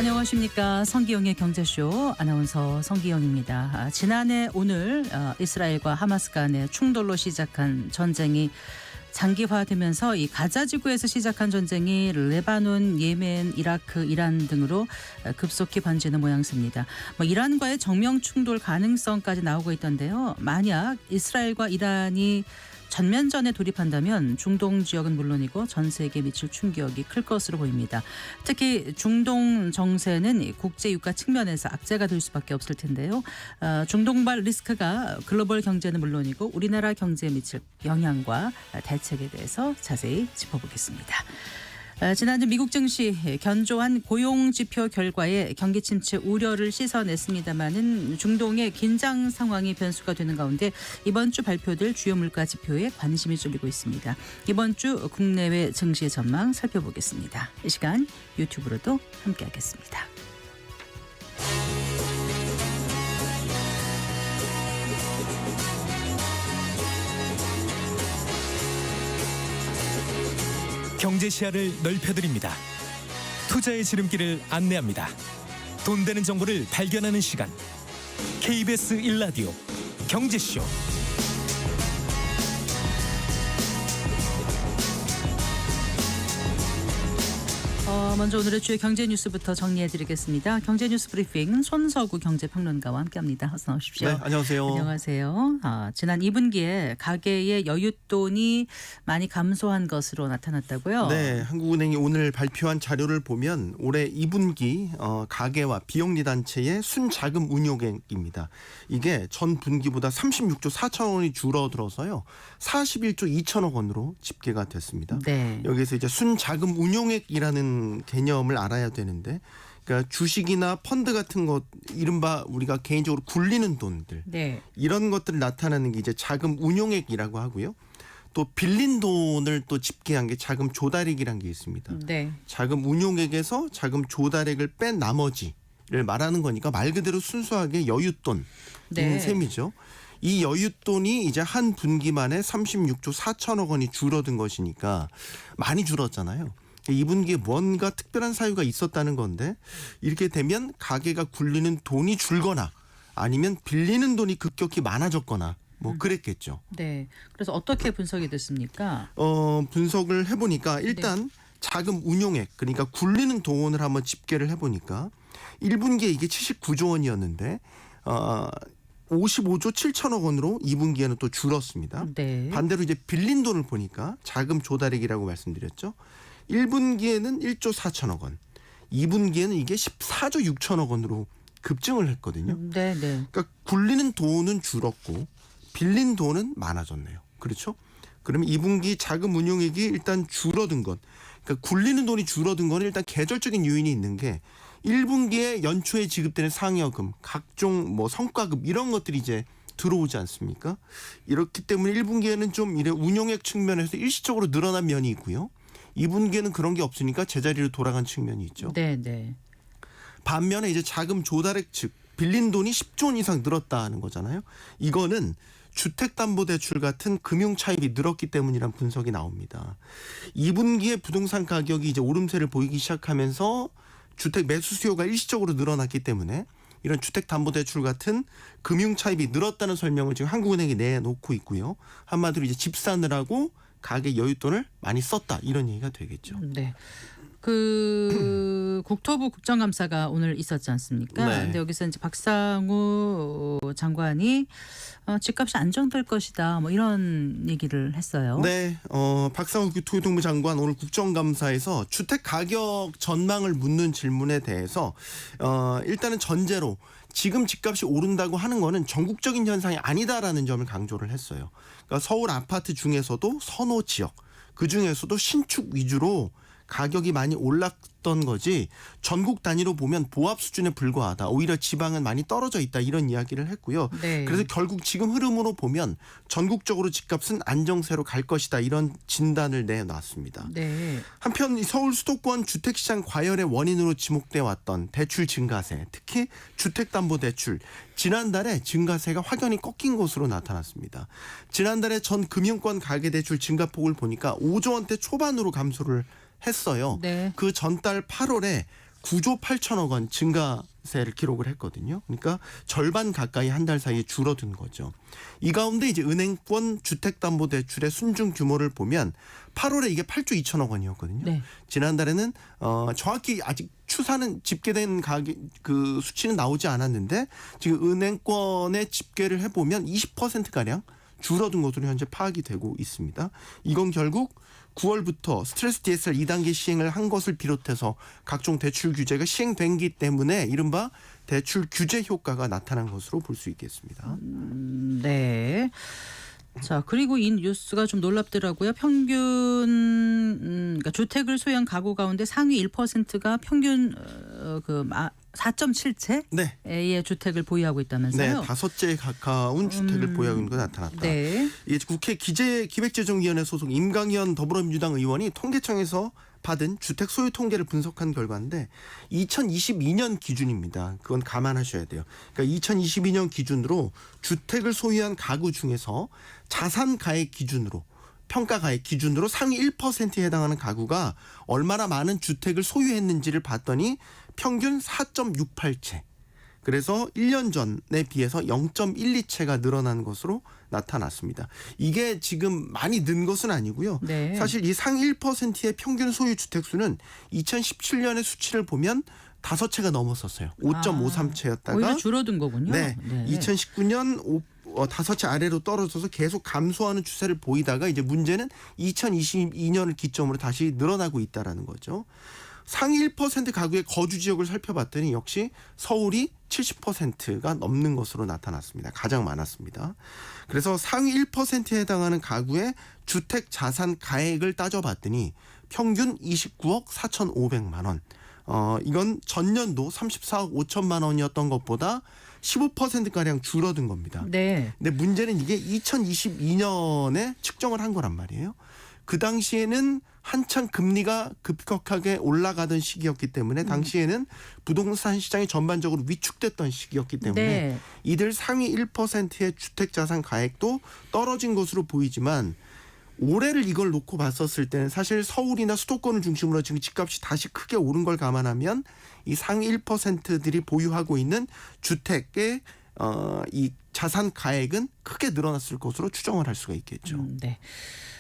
안녕하십니까. 성기영의 경제쇼 아나운서 성기영입니다. 지난해 오늘 이스라엘과 하마스 간의 충돌로 시작한 전쟁이 장기화되면서 이 가자 지구에서 시작한 전쟁이 레바논, 예멘, 이라크, 이란 등으로 급속히 번지는 모양새입니다. 이란과의 정면 충돌 가능성까지 나오고 있던데요. 만약 이스라엘과 이란이 전면전에 돌입한다면 중동 지역은 물론이고 전 세계에 미칠 충격이 클 것으로 보입니다. 특히 중동 정세는 국제 유가 측면에서 악재가 될 수밖에 없을 텐데요. 중동발 리스크가 글로벌 경제는 물론이고 우리나라 경제에 미칠 영향과 대책에 대해서 자세히 짚어보겠습니다. 지난주 미국 증시 견조한 고용 지표 결과에 경기 침체 우려를 씻어냈습니다마는 중동의 긴장 상황이 변수가 되는 가운데 이번 주 발표될 주요 물가 지표에 관심이 쏠리고 있습니다. 이번 주 국내외 증시의 전망 살펴보겠습니다. 이 시간 유튜브로도 함께하겠습니다. 경제 시야를 넓혀드립니다. 투자의 지름길을 안내합니다. 돈 되는 정보를 발견하는 시간. KBS 1라디오 경제쇼. 먼저 오늘의 주요 경제 뉴스부터 정리해드리겠습니다. 경제 뉴스 브리핑 손서구 경제평론가와 함께합니다. 어서 나오십시오. 네, 안녕하세요. 안녕하세요. 지난 2분기에 가계의 여윳돈이 많이 감소한 것으로 나타났다고요? 네, 한국은행이 오늘 발표한 자료를 보면 올해 2분기 가계와 비영리 단체의 순자금 운용액입니다. 이게 전 분기보다 36조 4천억 원이 줄어들어서요. 41조 2천억 원으로 집계가 됐습니다. 네. 여기서 이제 순자금 운용액이라는 개념을 알아야 되는데, 그러니까 주식이나 펀드 같은 것, 이른바 우리가 개인적으로 굴리는 돈들, 네. 이런 것들을 나타내는 게 이제 자금 운용액이라고 하고요. 또 빌린 돈을 또 집계한 게 자금 조달액이라는 게 있습니다. 네. 자금 운용액에서 자금 조달액을 뺀 나머지를 말하는 거니까 말 그대로 순수하게 여윳돈인 네. 셈이죠. 이 여윳돈이 이제 한 분기 만에 36조 4천억 원이 줄어든 것이니까 많이 줄었잖아요. 2분기에 뭔가 특별한 사유가 있었다는 건데, 이렇게 되면 가계가 굴리는 돈이 줄거나 아니면 빌리는 돈이 급격히 많아졌거나 그랬겠죠. 네. 그래서 어떻게 분석이 됐습니까? 분석을 해보니까 일단 자금 운용액, 그러니까 굴리는 돈을 한번 집계를 해보니까 1분기에 이게 79조 원이었는데 55조 7천억 원으로 2분기에는 또 줄었습니다. 네. 반대로 이제 빌린 돈을 보니까 자금 조달액이라고 말씀드렸죠. 1분기에는 1조 4천억 원, 2분기에는 이게 14조 6천억 원으로 급증을 했거든요. 네. 그러니까 굴리는 돈은 줄었고 빌린 돈은 많아졌네요. 그렇죠? 그러면 2분기 자금 운용액이 일단 줄어든 것, 그러니까 굴리는 돈이 줄어든 건 일단 계절적인 요인이 있는 게 1분기에 연초에 지급되는 상여금, 각종 성과급 이런 것들이 이제 들어오지 않습니까? 이렇기 때문에 1분기에는 좀 이래 운용액 측면에서 일시적으로 늘어난 면이 있고요. 2분기에는 그런 게 없으니까 제자리로 돌아간 측면이 있죠. 네. 반면에 이제 자금 조달액 즉 빌린 돈이 10조 원 이상 늘었다는 거잖아요. 이거는 주택담보대출 같은 금융 차입이 늘었기 때문이란 분석이 나옵니다. 2분기에 부동산 가격이 이제 오름세를 보이기 시작하면서 주택 매수 수요가 일시적으로 늘어났기 때문에 이런 주택담보대출 같은 금융 차입이 늘었다는 설명을 지금 한국은행이 내놓고 있고요. 한마디로 이제 집 사느라고 가계 여윳돈을 많이 썼다, 이런 얘기가 되겠죠. 네. 국토부 국정감사가 오늘 있었지 않습니까? 네. 근데 여기서 이제 박상우 장관이 집값이 안정될 것이다, 이런 얘기를 했어요. 네, 박상우 교통부 장관 오늘 국정감사에서 주택 가격 전망을 묻는 질문에 대해서 일단은 전제로 지금 집값이 오른다고 하는 거는 전국적인 현상이 아니다라는 점을 강조를 했어요. 그러니까 서울 아파트 중에서도 선호 지역, 그 중에서도 신축 위주로 가격이 많이 올랐던 거지 전국 단위로 보면 보합 수준에 불과하다. 오히려 지방은 많이 떨어져 있다, 이런 이야기를 했고요. 네. 그래서 결국 지금 흐름으로 보면 전국적으로 집값은 안정세로 갈 것이다, 이런 진단을 내놨습니다. 네. 한편 서울 수도권 주택시장 과열의 원인으로 지목돼 왔던 대출 증가세, 특히 주택담보대출, 지난달에 증가세가 확연히 꺾인 것으로 나타났습니다. 지난달에 전 금융권 가계대출 증가폭을 보니까 5조 원대 초반으로 감소를 했어요. 네. 그 전달 8월에 9조 8천억 원 증가세를 기록을 했거든요. 그러니까 절반 가까이 한 달 사이에 줄어든 거죠. 이 가운데 이제 은행권 주택담보대출의 순증 규모를 보면 8월에 이게 8조 2천억 원이었거든요. 네. 지난달에는 정확히 아직 추사는 집계된 가격 그 수치는 나오지 않았는데 지금 은행권의 집계를 해보면 20% 가량 줄어든 것으로 현재 파악이 되고 있습니다. 이건 결국 9월부터 스트레스 DSR 2단계 시행을 한 것을 비롯해서 각종 대출 규제가 시행된기 때문에 이른바 대출 규제 효과가 나타난 것으로 볼 수 있겠습니다. 네. 자, 그리고 이 뉴스가 좀 놀랍더라고요. 평균 그러니까 주택을 소유한 가구 가운데 상위 1%가 평균 4.7채의 네. 주택을 보유하고 있다면서요. 네, 5채에 가까운 주택을 보유하고 있는 게 나타났다. 네. 이게 국회 기획재정위원회 소속 임강현 더불어민주당 의원이 통계청에서 받은 주택 소유 통계를 분석한 결과인데 2022년 기준입니다. 그건 감안하셔야 돼요. 그러니까 2022년 기준으로 주택을 소유한 가구 중에서 자산 가액 기준으로 평가 가액 기준으로 상위 1%에 해당하는 가구가 얼마나 많은 주택을 소유했는지를 봤더니 평균 4.68채. 그래서 1년 전에 비해서 0.12채가 늘어난 것으로 나타났습니다. 이게 지금 많이 는 것은 아니고요. 네. 사실 이 상위 1%의 평균 소유 주택수는 2017년의 수치를 보면 5채가 넘었었어요. 5.53채였다가 오히려 줄어든 거군요. 네. 2019년 5채 아래로 떨어져서 계속 감소하는 추세를 보이다가 이제 문제는 2022년을 기점으로 다시 늘어나고 있다라는 거죠. 상위 1% 가구의 거주 지역을 살펴봤더니 역시 서울이 70%가 넘는 것으로 나타났습니다. 가장 많았습니다. 그래서 상위 1%에 해당하는 가구의 주택 자산 가액을 따져봤더니 평균 29억 4,500만 원. 이건 전년도 34억 5천만 원이었던 것보다 15%가량 줄어든 겁니다. 네. 근데 문제는 이게 2022년에 측정을 한 거란 말이에요. 그 당시에는 한창 금리가 급격하게 올라가던 시기였기 때문에 당시에는 부동산 시장이 전반적으로 위축됐던 시기였기 때문에 네. 이들 상위 1%의 주택자산 가액도 떨어진 것으로 보이지만 올해를 이걸 놓고 봤었을 때는 사실 서울이나 수도권을 중심으로 지금 집값이 다시 크게 오른 걸 감안하면 이 상위 1%들이 보유하고 있는 주택의 이 자산 가액은 크게 늘어났을 것으로 추정을 할 수가 있겠죠. 네.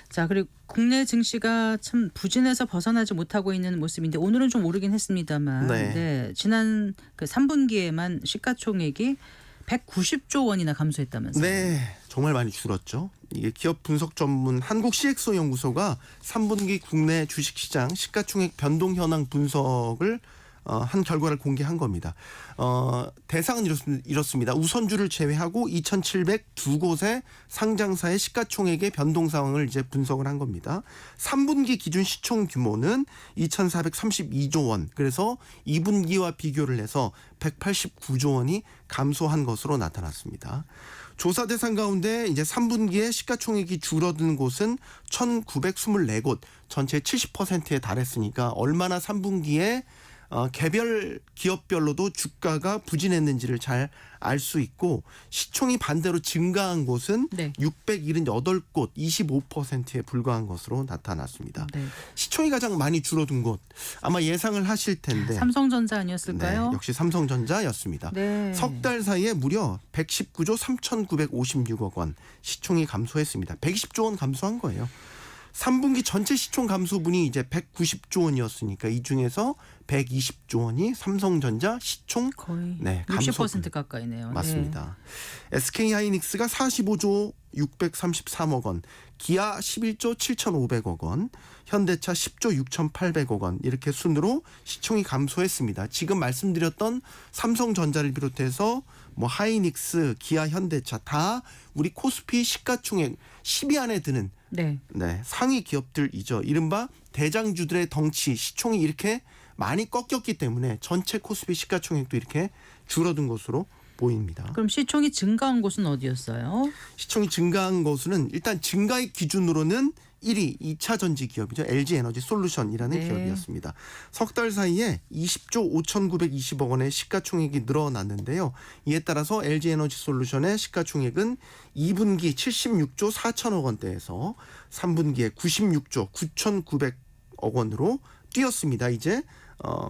자, 그리고 국내 증시가 참 부진해서 벗어나지 못하고 있는 모습인데 오늘은 좀 오르긴 했습니다만 네. 지난 그 3분기에만 시가총액이 190조 원이나 감소했다면서요. 네, 정말 많이 줄었죠. 이게 기업 분석 전문 한국 CXO 연구소가 3분기 국내 주식시장 시가총액 변동 현황 분석을 한 결과를 공개한 겁니다. 대상은 이렇습니다. 우선주를 제외하고 2,702곳의 상장사의 시가총액의 변동 상황을 이제 분석을 한 겁니다. 3분기 기준 시총 규모는 2,432조 원. 그래서 2분기와 비교를 해서 189조 원이 감소한 것으로 나타났습니다. 조사 대상 가운데 이제 3분기에 시가총액이 줄어든 곳은 1,924곳, 전체 70%에 달했으니까 얼마나 3분기에 개별 기업별로도 주가가 부진했는지를 잘 알 수 있고 시총이 반대로 증가한 곳은 네. 678곳 25%에 불과한 것으로 나타났습니다. 네. 시총이 가장 많이 줄어든 곳 아마 예상을 하실 텐데 삼성전자 네, 아니었을까요? 역시 삼성전자였습니다. 네. 석 달 사이에 무려 119조 3,956억 원 시총이 감소했습니다. 120조 원 감소한 거예요. 3분기 전체 시총 감소분이 이제 190조 원이었으니까 이 중에서 120조 원이 삼성전자 시총 거의 네, 60% 가까이네요. 맞습니다. SK하이닉스가 45조 633억 원, 기아 11조 7,500억 원, 현대차 10조 6,800억 원 이렇게 순으로 시총이 감소했습니다. 지금 말씀드렸던 삼성전자를 비롯해서 뭐 하이닉스, 기아, 현대차 다 우리 코스피 시가총액 10위 안에 드는 네. 상위 기업들이죠. 이른바 대장주들의 덩치 시총이 이렇게 많이 꺾였기 때문에 전체 코스피 시가총액도 이렇게 줄어든 것으로 보입니다. 그럼 시총이 증가한 곳은 어디였어요? 시총이 증가한 것은 일단 증가액 기준으로는 1위 2차 전지 기업이죠. LG에너지 솔루션이라는 네. 기업이었습니다. 석 달 사이에 20조 5,920억 원의 시가총액이 늘어났는데요. 이에 따라서 LG에너지 솔루션의 시가총액은 2분기 76조 4천억 원대에서 3분기에 96조 9,900억 원으로 뛰었습니다. 이제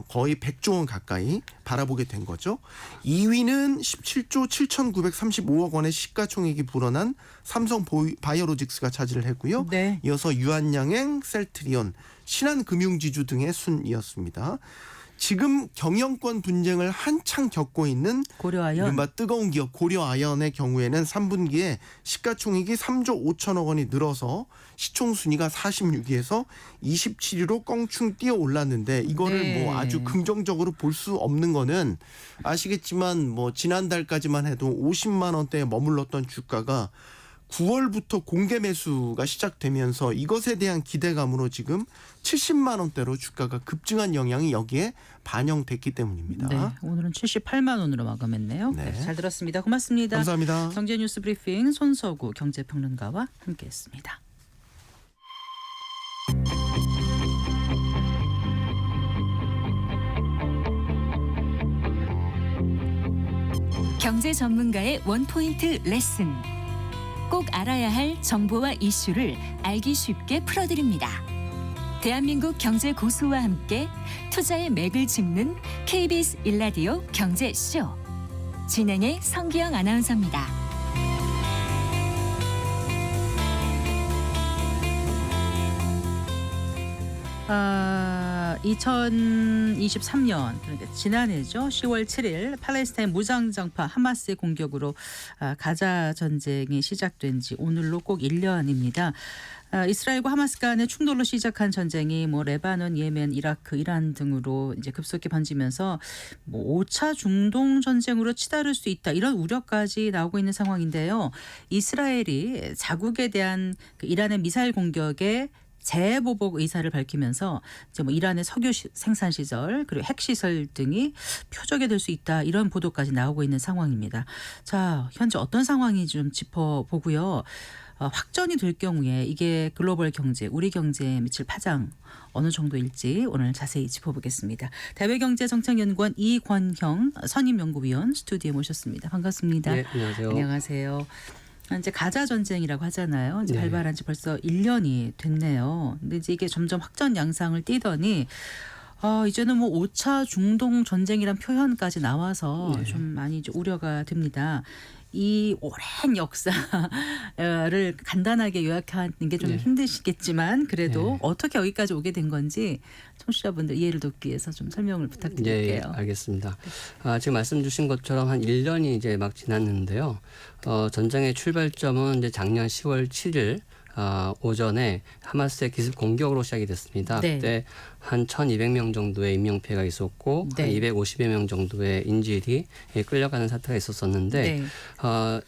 거의 100조 원 가까이 바라보게 된 거죠. 2위는 17조 7,935억 원의 시가총액이 불어난 삼성 바이오로직스가 차지를 했고요. 네. 이어서 유한양행, 셀트리온, 신한금융지주 등의 순이었습니다. 지금 경영권 분쟁을 한창 겪고 있는 고려아연. 이른바 뜨거운 기업 고려아연의 경우에는 3분기에 시가총액이 3조 5천억 원이 늘어서 시총순위가 46위에서 27위로 껑충 뛰어 올랐는데 이거를 네. 뭐 아주 긍정적으로 볼 수 없는 거는 아시겠지만 뭐 지난달까지만 해도 50만 원대에 머물렀던 주가가 9월부터 공개 매수가 시작되면서 이것에 대한 기대감으로 지금 70만 원대로 주가가 급증한 영향이 여기에 반영됐기 때문입니다. 네, 오늘은 78만 원으로 마감했네요. 네. 네, 잘 들었습니다. 고맙습니다. 감사합니다. 경제뉴스 브리핑 손서구 경제평론가와 함께했습니다. 경제 전문가의 원포인트 레슨. 꼭 알아야 할 정보와 이슈를 알기 쉽게 풀어드립니다. 대한민국 경제 고수와 함께 투자의 맥을 짚는 KBS 일라디오 경제쇼. 진행의 성기영 아나운서입니다. 아, 2023년 그러니까 지난해죠. 10월 7일 팔레스타인 무장정파 하마스의 공격으로 가자 전쟁이 시작된 지 오늘로 꼭 1년입니다. 이스라엘과 하마스 간의 충돌로 시작한 전쟁이 뭐 레바논, 예멘, 이라크, 이란 등으로 이제 급속히 번지면서 뭐 5차 중동 전쟁으로 치달을 수 있다 이런 우려까지 나오고 있는 상황인데요. 이스라엘이 자국에 대한 그 이란의 미사일 공격에 재보복 의사를 밝히면서 이제 뭐 이란의 석유 생산 시설 그리고 핵 시설 등이 표적이 될 수 있다 이런 보도까지 나오고 있는 상황입니다. 자, 현재 어떤 상황인지 좀 짚어보고요. 확전이 될 경우에 이게 글로벌 경제, 우리 경제에 미칠 파장 어느 정도일지 오늘 자세히 짚어보겠습니다. 대외경제정책연구원 이권형 선임연구위원 스튜디오에 모셨습니다. 반갑습니다. 네, 안녕하세요. 안녕하세요. 이제 가자 전쟁이라고 하잖아요. 이제 네. 발발한 지 벌써 1년이 됐네요. 근데 이제 이게 점점 확전 양상을 띠더니 이제는 뭐 5차 중동 전쟁이란 표현까지 나와서 네. 좀 많이 이제 우려가 됩니다. 이 오랜 역사를 간단하게 요약하는 게 좀 네. 힘드시겠지만 그래도 네. 어떻게 여기까지 오게 된 건지 청취자분들 이해를 돕기 위해서 좀 설명을 예, 부탁드릴게요. 알겠습니다. 지금 말씀 주신 것처럼 한 1년이 이제 막 지났는데요. 전쟁의 출발점은 이제 작년 10월 7일 오전에 하마스의 기습 공격으로 시작이 됐습니다. 네. 그때 한 1,200명 정도의 인명피해가 있었고 네. 한 250여 명 정도의 인질이 끌려가는 사태가 있었었는데 네.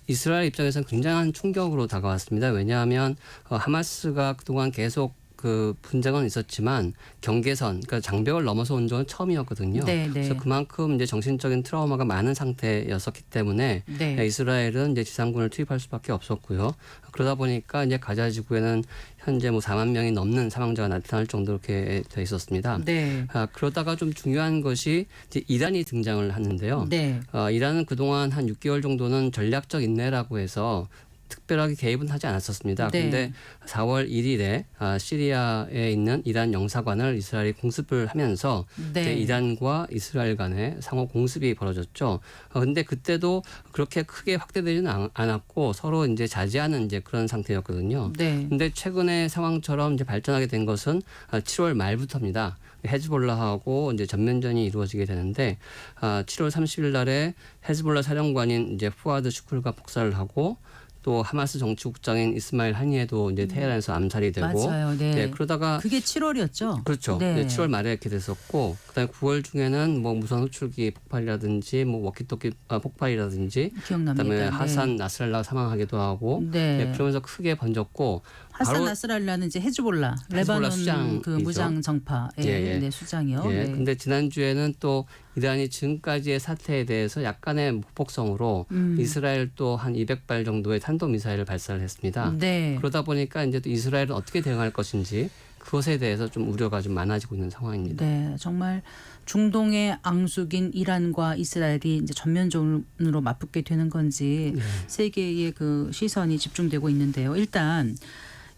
이스라엘 입장에서는 굉장한 충격으로 다가왔습니다. 왜냐하면 하마스가 그동안 계속 그 분쟁은 있었지만 경계선, 그러니까 장벽을 넘어서 온 적은 처음이었거든요. 네, 네. 그래서 그만큼 이제 정신적인 트라우마가 많은 상태였었기 때문에 네. 이스라엘은 이제 지상군을 투입할 수밖에 없었고요. 그러다 보니까 이제 가자 지구에는 현재 뭐 4만 명이 넘는 사망자가 나타날 정도로 이렇게 돼 있었습니다. 네. 그러다가 좀 중요한 것이 이제 이란이 등장을 하는데요. 네. 이란은 그동안 한 6개월 정도는 전략적 인내라고 해서 특별하게 개입은 하지 않았었습니다. 그런데 네. 4월 1일에 시리아에 있는 이란 영사관을 이스라엘이 공습을 하면서 네. 이제 이란과 이스라엘 간의 상호 공습이 벌어졌죠. 그런데 그때도 그렇게 크게 확대되지는 않았고 서로 이제 자제하는 이제 그런 상태였거든요. 네. 근데 최근의 상황처럼 이제 발전하게 된 것은 7월 말부터입니다. 헤즈볼라하고 이제 전면전이 이루어지게 되는데 7월 30일 날에 헤즈볼라 사령관인 이제 푸아드 슈쿨가 폭사를 하고 또 하마스 정치국장인 이스마일 하니에도 이제 테헤란에서 암살이 되고 맞아요. 네. 그러다가 그게 7월이었죠. 그렇죠. 네. 7월 말에 이렇게 됐었고 그다음에 9월 중에는 뭐 무선 호출기 폭발이라든지 뭐 워키토키 폭발이라든지 기억납니다. 그다음에 네. 하산 나스랄라가 사망하기도 하고 네. 그러면서 크게 번졌고 하산 바로 나스랄라는 이제 헤즈볼라, 헤즈볼라 레바논 수장이죠. 그 무장 정파, 예. 네, 수장이요. 예. 네. 근데 지난주에는 또 이란이 지금까지의 사태에 대해서 약간의 보복성으로 이스라엘 또 한 200발 정도의 탄도미사일을 발사를 했습니다. 네. 그러다 보니까 이제 또 이스라엘은 어떻게 대응할 것인지 그것에 대해서 좀 우려가 좀 많아지고 있는 상황입니다. 네, 정말 중동의 앙숙인 이란과 이스라엘이 이제 전면전으로 맞붙게 되는 건지 네. 세계의 그 시선이 집중되고 있는데요. 일단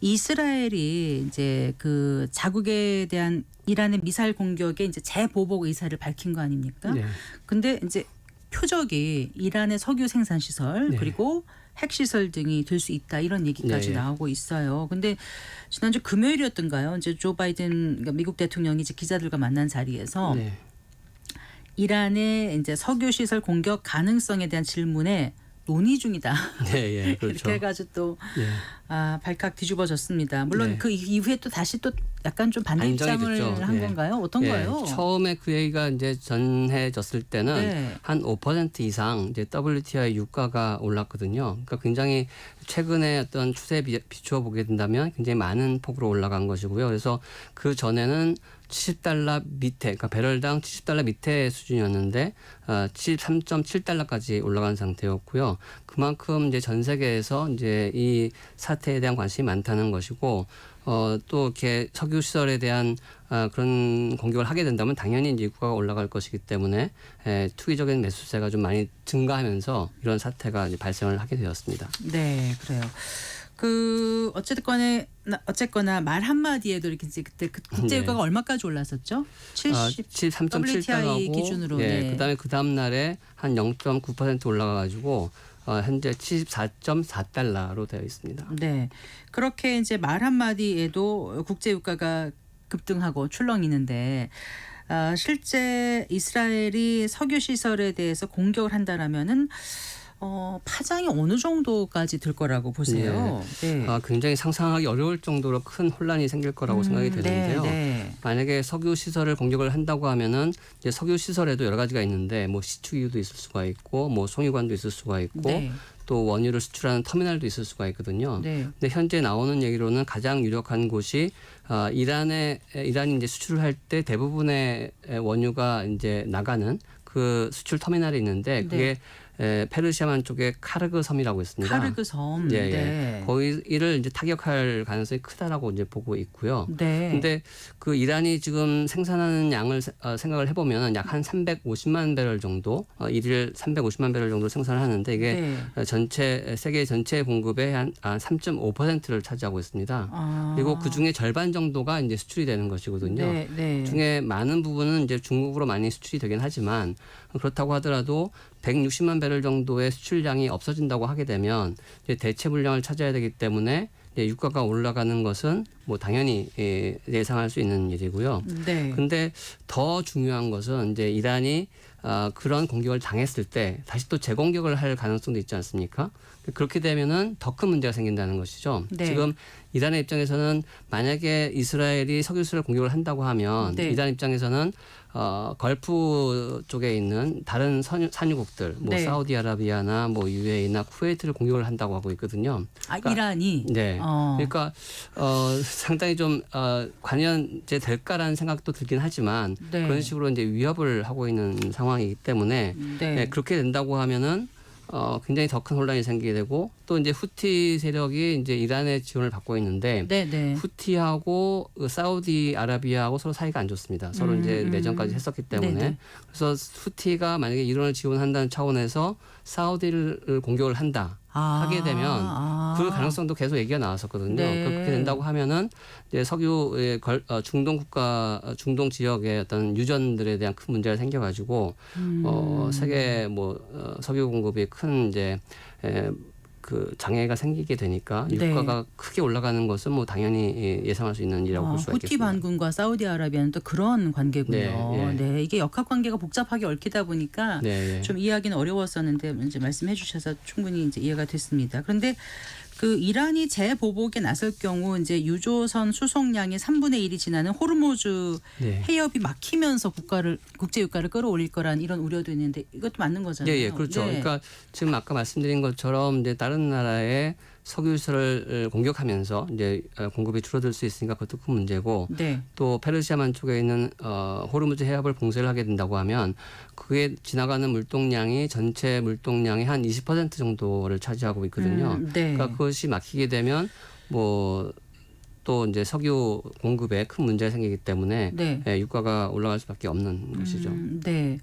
이스라엘이 이제 그 자국에 대한 이란의 미사일 공격에 이제 재보복 의사를 밝힌 거 아닙니까? 네. 근데 이제 표적이 이란의 석유 생산 시설 네. 그리고 핵 시설 등이 될 수 있다 이런 얘기까지 네. 나오고 있어요. 근데 지난주 금요일이었던가요? 이제 조 바이든 그러니까 미국 대통령이 이제 기자들과 만난 자리에서 네. 이란의 이제 석유 시설 공격 가능성에 대한 질문에 논의 중이다. 네, 예, 그렇죠. 이렇게 해가지고 또 예. 발칵 뒤집어졌습니다. 물론 네. 그 이후에 또 다시 또 약간 좀 반대 안정이 입장을 됐죠. 한 예. 건가요? 어떤 예, 거예요? 처음에 그 얘기가 이제 전해졌을 때는 네. 한 5% 이상 이제 WTI 유가가 올랐거든요. 그러니까 굉장히 최근에 어떤 추세에 비추어 보게 된다면 굉장히 많은 폭으로 올라간 것이고요. 그래서 그 전에는 70달러 밑에, 그러니까 배럴당 70달러 밑에 수준이었는데 73.7달러까지 올라간 상태였고요. 그만큼 이제 전 세계에서 이제 이 사태에 대한 관심이 많다는 것이고 또 이렇게 석유 시설에 대한 그런 공격을 하게 된다면 당연히 이제 유가가 올라갈 것이기 때문에 투기적인 매수세가 좀 많이 증가하면서 이런 사태가 이제 발생을 하게 되었습니다. 네, 그래요. 그 어쨌거나 말 한마디에도 이렇게 이제 그때 그 국제 유가가 네. 얼마까지 올랐었죠? 70 WTI 73.7달러고 기준으로. 예, 네. 그다음에 그 다음 날에 한 0.9% 올라가 가지고 현재 74.4달러로 되어 있습니다. 네. 그렇게 이제 말 한마디에도 국제 유가가 급등하고 출렁이는데 실제 이스라엘이 석유 시설에 대해서 공격을 한다라면은 파장이 어느 정도까지 들 거라고 보세요? 네. 굉장히 상상하기 어려울 정도로 큰 혼란이 생길 거라고 생각이 되는데요. 네. 만약에 석유 시설을 공격을 한다고 하면은 이제 석유 시설에도 여러 가지가 있는데 뭐 시추기도 있을 수가 있고 뭐 송유관도 있을 수가 있고 네. 또 원유를 수출하는 터미널도 있을 수가 있거든요. 네. 근데 현재 나오는 얘기로는 가장 유력한 곳이 이란이 이제 수출을 할 때 대부분의 원유가 이제 나가는 그 수출 터미널이 있는데 그게 페르시아만 쪽에 카르그 섬이라고 있습니다. 카르그 섬. 예, 네. 예. 거기를 이제 타격할 가능성이 크다라고 이제 보고 있고요. 네. 근데 그 이란이 지금 생산하는 양을 생각을 해보면 약 한 350만 배럴 정도, 일일 350만 배럴 정도 생산을 하는데 이게 네. 세계 전체 공급의 한 3.5%를 차지하고 있습니다. 그리고 그 중에 절반 정도가 이제 수출이 되는 것이거든요. 네. 네. 중에 많은 부분은 이제 중국으로 많이 수출이 되긴 하지만 그렇다고 하더라도 160만 배럴 정도의 수출량이 없어진다고 하게 되면 이제 대체 물량을 찾아야 되기 때문에 이제 유가가 올라가는 것은 뭐 당연히 예상할 수 있는 일이고요. 네. 근데 더 중요한 것은 이제 이란이 그런 공격을 당했을 때 다시 또 재공격을 할 가능성도 있지 않습니까? 그렇게 되면은 더 큰 문제가 생긴다는 것이죠. 네. 지금 이란의 입장에서는 만약에 이스라엘이 석유수를 공격을 한다고 하면 네. 이란 입장에서는 걸프 쪽에 있는 다른 산유국들, 뭐 네. 사우디아라비아나 뭐 UAE나 쿠웨이트를 공격을 한다고 하고 있거든요. 그러니까 이란이. 네. 그러니까 상당히 좀 관련제 될까라는 생각도 들긴 하지만 네. 그런 식으로 이제 위협을 하고 있는 상황이기 때문에 네. 그렇게 된다고 하면은 굉장히 더 큰 혼란이 생기게 되고 또 이제 후티 세력이 이제 이란의 지원을 받고 있는데 네. 네. 후티하고 사우디아라비아하고 서로 사이가 안 좋습니다. 서로 이제 내전까지 했었기 때문에 네네. 그래서 후티가 만약에 이란을 지원한다는 차원에서 사우디를 공격을 한다. 하게 되면 그 가능성도 계속 얘기가 나왔었거든요. 네. 그렇게 된다고 하면은 이제 석유의 중동 국가, 중동 지역의 어떤 유전들에 대한 큰 문제가 생겨가지고 세계 석유 공급이 큰 이제 그 장애가 생기게 되니까 유가가 크게 올라가는 것은 뭐 당연히 예상할 수 있는 일이라고 볼 수가 후티 있겠습니다. 반군과 사우디아라비아는 또 그런 관계군요. 네, 네, 이게 역학 관계가 복잡하게 얽히다 보니까 네. 좀 이해하기는 어려웠었는데 이제 말씀해 주셔서 충분히 이제 이해가 됐습니다. 그런데 그 이란이 재보복에 나설 경우 이제 유조선 수송량의 3분의 1이 지나는 호르무즈 네. 해협이 막히면서 국제 유가를 끌어올릴 거란 이런 우려도 있는데 이것도 맞는 거잖아요. 예, 그렇죠. 네. 그러니까 지금 아까 말씀드린 것처럼 이제 다른 나라의 석유시설을 공격하면서 이제 공급이 줄어들 수 있으니까 그것도 큰 문제고 네. 또 페르시아만 쪽에 있는 호르무즈 해협을 봉쇄를 하게 된다고 하면 그게 지나가는 물동량이 전체 물동량의 한 20% 정도를 차지하고 있거든요. 네. 그러니까 그것이 막히게 되면 뭐 또 이제 석유 공급에 큰 문제가 생기기 때문에 네. 유가가 올라갈 수밖에 없는 것이죠. 네.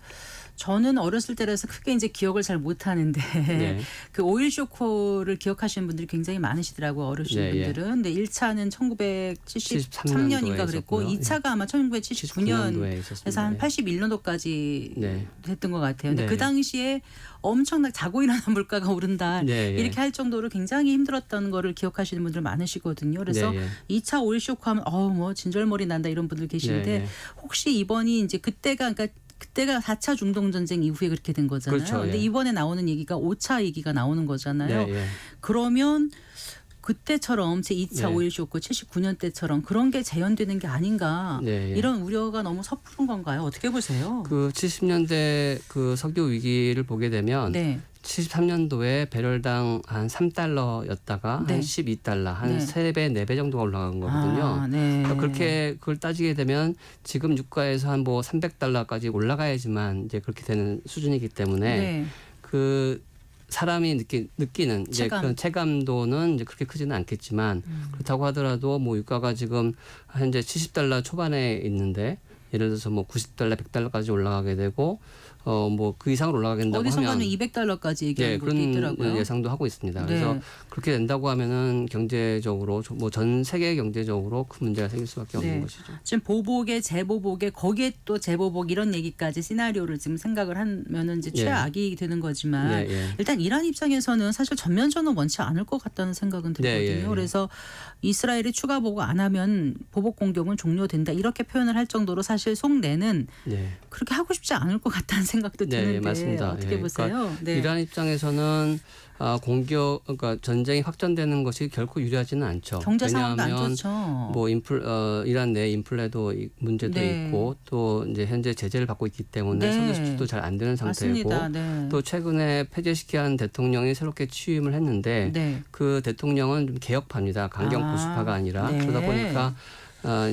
저는 어렸을 때라서 크게 이제 기억을 잘 못하는데 네. 그 오일 쇼크를 기억하시는 분들이 굉장히 많으시더라고요. 어르신 네, 예. 분들은. 근데 1차는 1973년인가 그랬고 있었고요. 2차가 아마 1979년 년도에 있었습니다. 그래서 한 네. 81년도까지 네. 됐던 것 같아요. 근데 네. 그 당시에 엄청나게 자고 일어난 물가가 오른다 네, 예. 이렇게 할 정도로 굉장히 힘들었던 거를 기억하시는 분들 많으시거든요. 그래서 네, 예. 2차 오일 쇼크하면 뭐 진절머리 난다 이런 분들 계시는데 네, 예. 혹시 이번이 이제 그때가 4차 중동 전쟁 이후에 그렇게 된 거잖아요. 그렇죠, 근데 예. 이번에 나오는 얘기가 5차 얘기가 나오는 거잖아요. 네, 예. 그러면 그때처럼 제2차 네. 오일 쇼크 79년 때처럼 그런 게 재현되는 게 아닌가 네, 예. 이런 우려가 너무 섣부른 건가요? 어떻게 보세요? 그 70년대 그 석유 위기를 보게 되면 네. 73년도에 배럴당 한 3달러였다가 네. 한 12달러, 한 네. 3배, 4배 정도가 올라간 거거든요. 아, 네. 그러니까 그렇게 그걸 따지게 되면 지금 유가에서 한 뭐 300달러까지 올라가야지만 이제 그렇게 되는 수준이기 때문에 네. 그 사람이 느끼는 이제 체감. 그런 체감도는 이제 그렇게 크지는 않겠지만 그렇다고 하더라도 뭐 유가가 지금 현재 70달러 초반에 있는데 예를 들어서 뭐 90달러, 100달러까지 올라가게 되고 뭐 그 이상으로 올라가게 된다고 어디선가는 하면 200달러까지 얘기하는 예, 것도 그런 있더라고요. 예상도 하고 있습니다. 네. 그래서 그렇게 된다고 하면은 경제적으로 뭐 전 세계 경제적으로 큰 문제가 생길 수밖에 없는 네. 것이죠. 지금 보복에 재보복에 거기에 또 재보복 이런 얘기까지 시나리오를 지금 생각을 하면은 이제 예. 최악이 되는 거지만 예, 예. 일단 이란 입장에서는 사실 전면전은 원치 않을 것 같다는 생각은 들거든요. 네, 예, 예. 그래서 이스라엘이 추가 보복 안 하면 보복 공격은 종료된다 이렇게 표현을 할 정도로 사실 속내는 네. 그렇게 하고 싶지 않을 것 같다는 생각도 네, 드는데 맞습니다. 어떻게 예, 보세요? 그러니까 네. 이란 입장에서는 그러니까 전쟁이 확전되는 것이 결코 유리하지는 않죠. 경제 상황도 안 왜냐하면 좋죠. 뭐 이란 내 인플레도 문제도 네. 있고 또 이제 현재 제재를 받고 있기 때문에 네. 석유 수출도 잘 안 되는 상태이고 맞습니다. 네. 또 최근에 페제시키안 대통령이 새롭게 취임을 했는데 네. 그 대통령은 좀 개혁파입니다. 강경 보수파가 아니라 네. 그러다 보니까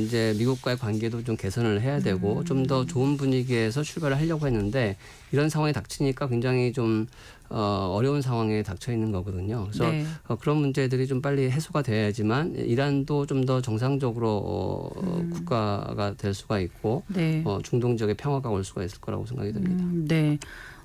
이제 미국과의 관계도 좀 개선을 해야 되고 좀 더 좋은 분위기에서 출발을 하려고 했는데 이런 상황이 닥치니까 굉장히 좀 어려운 상황에 닥쳐 있는 거거든요. 그래서 네. 그런 문제들이 좀 빨리 해소가 돼야지만 이란도 좀 더 정상적으로 국가가 될 수가 있고 네. 중동 지역의 평화가 올 수가 있을 거라고 생각이 듭니다. 네.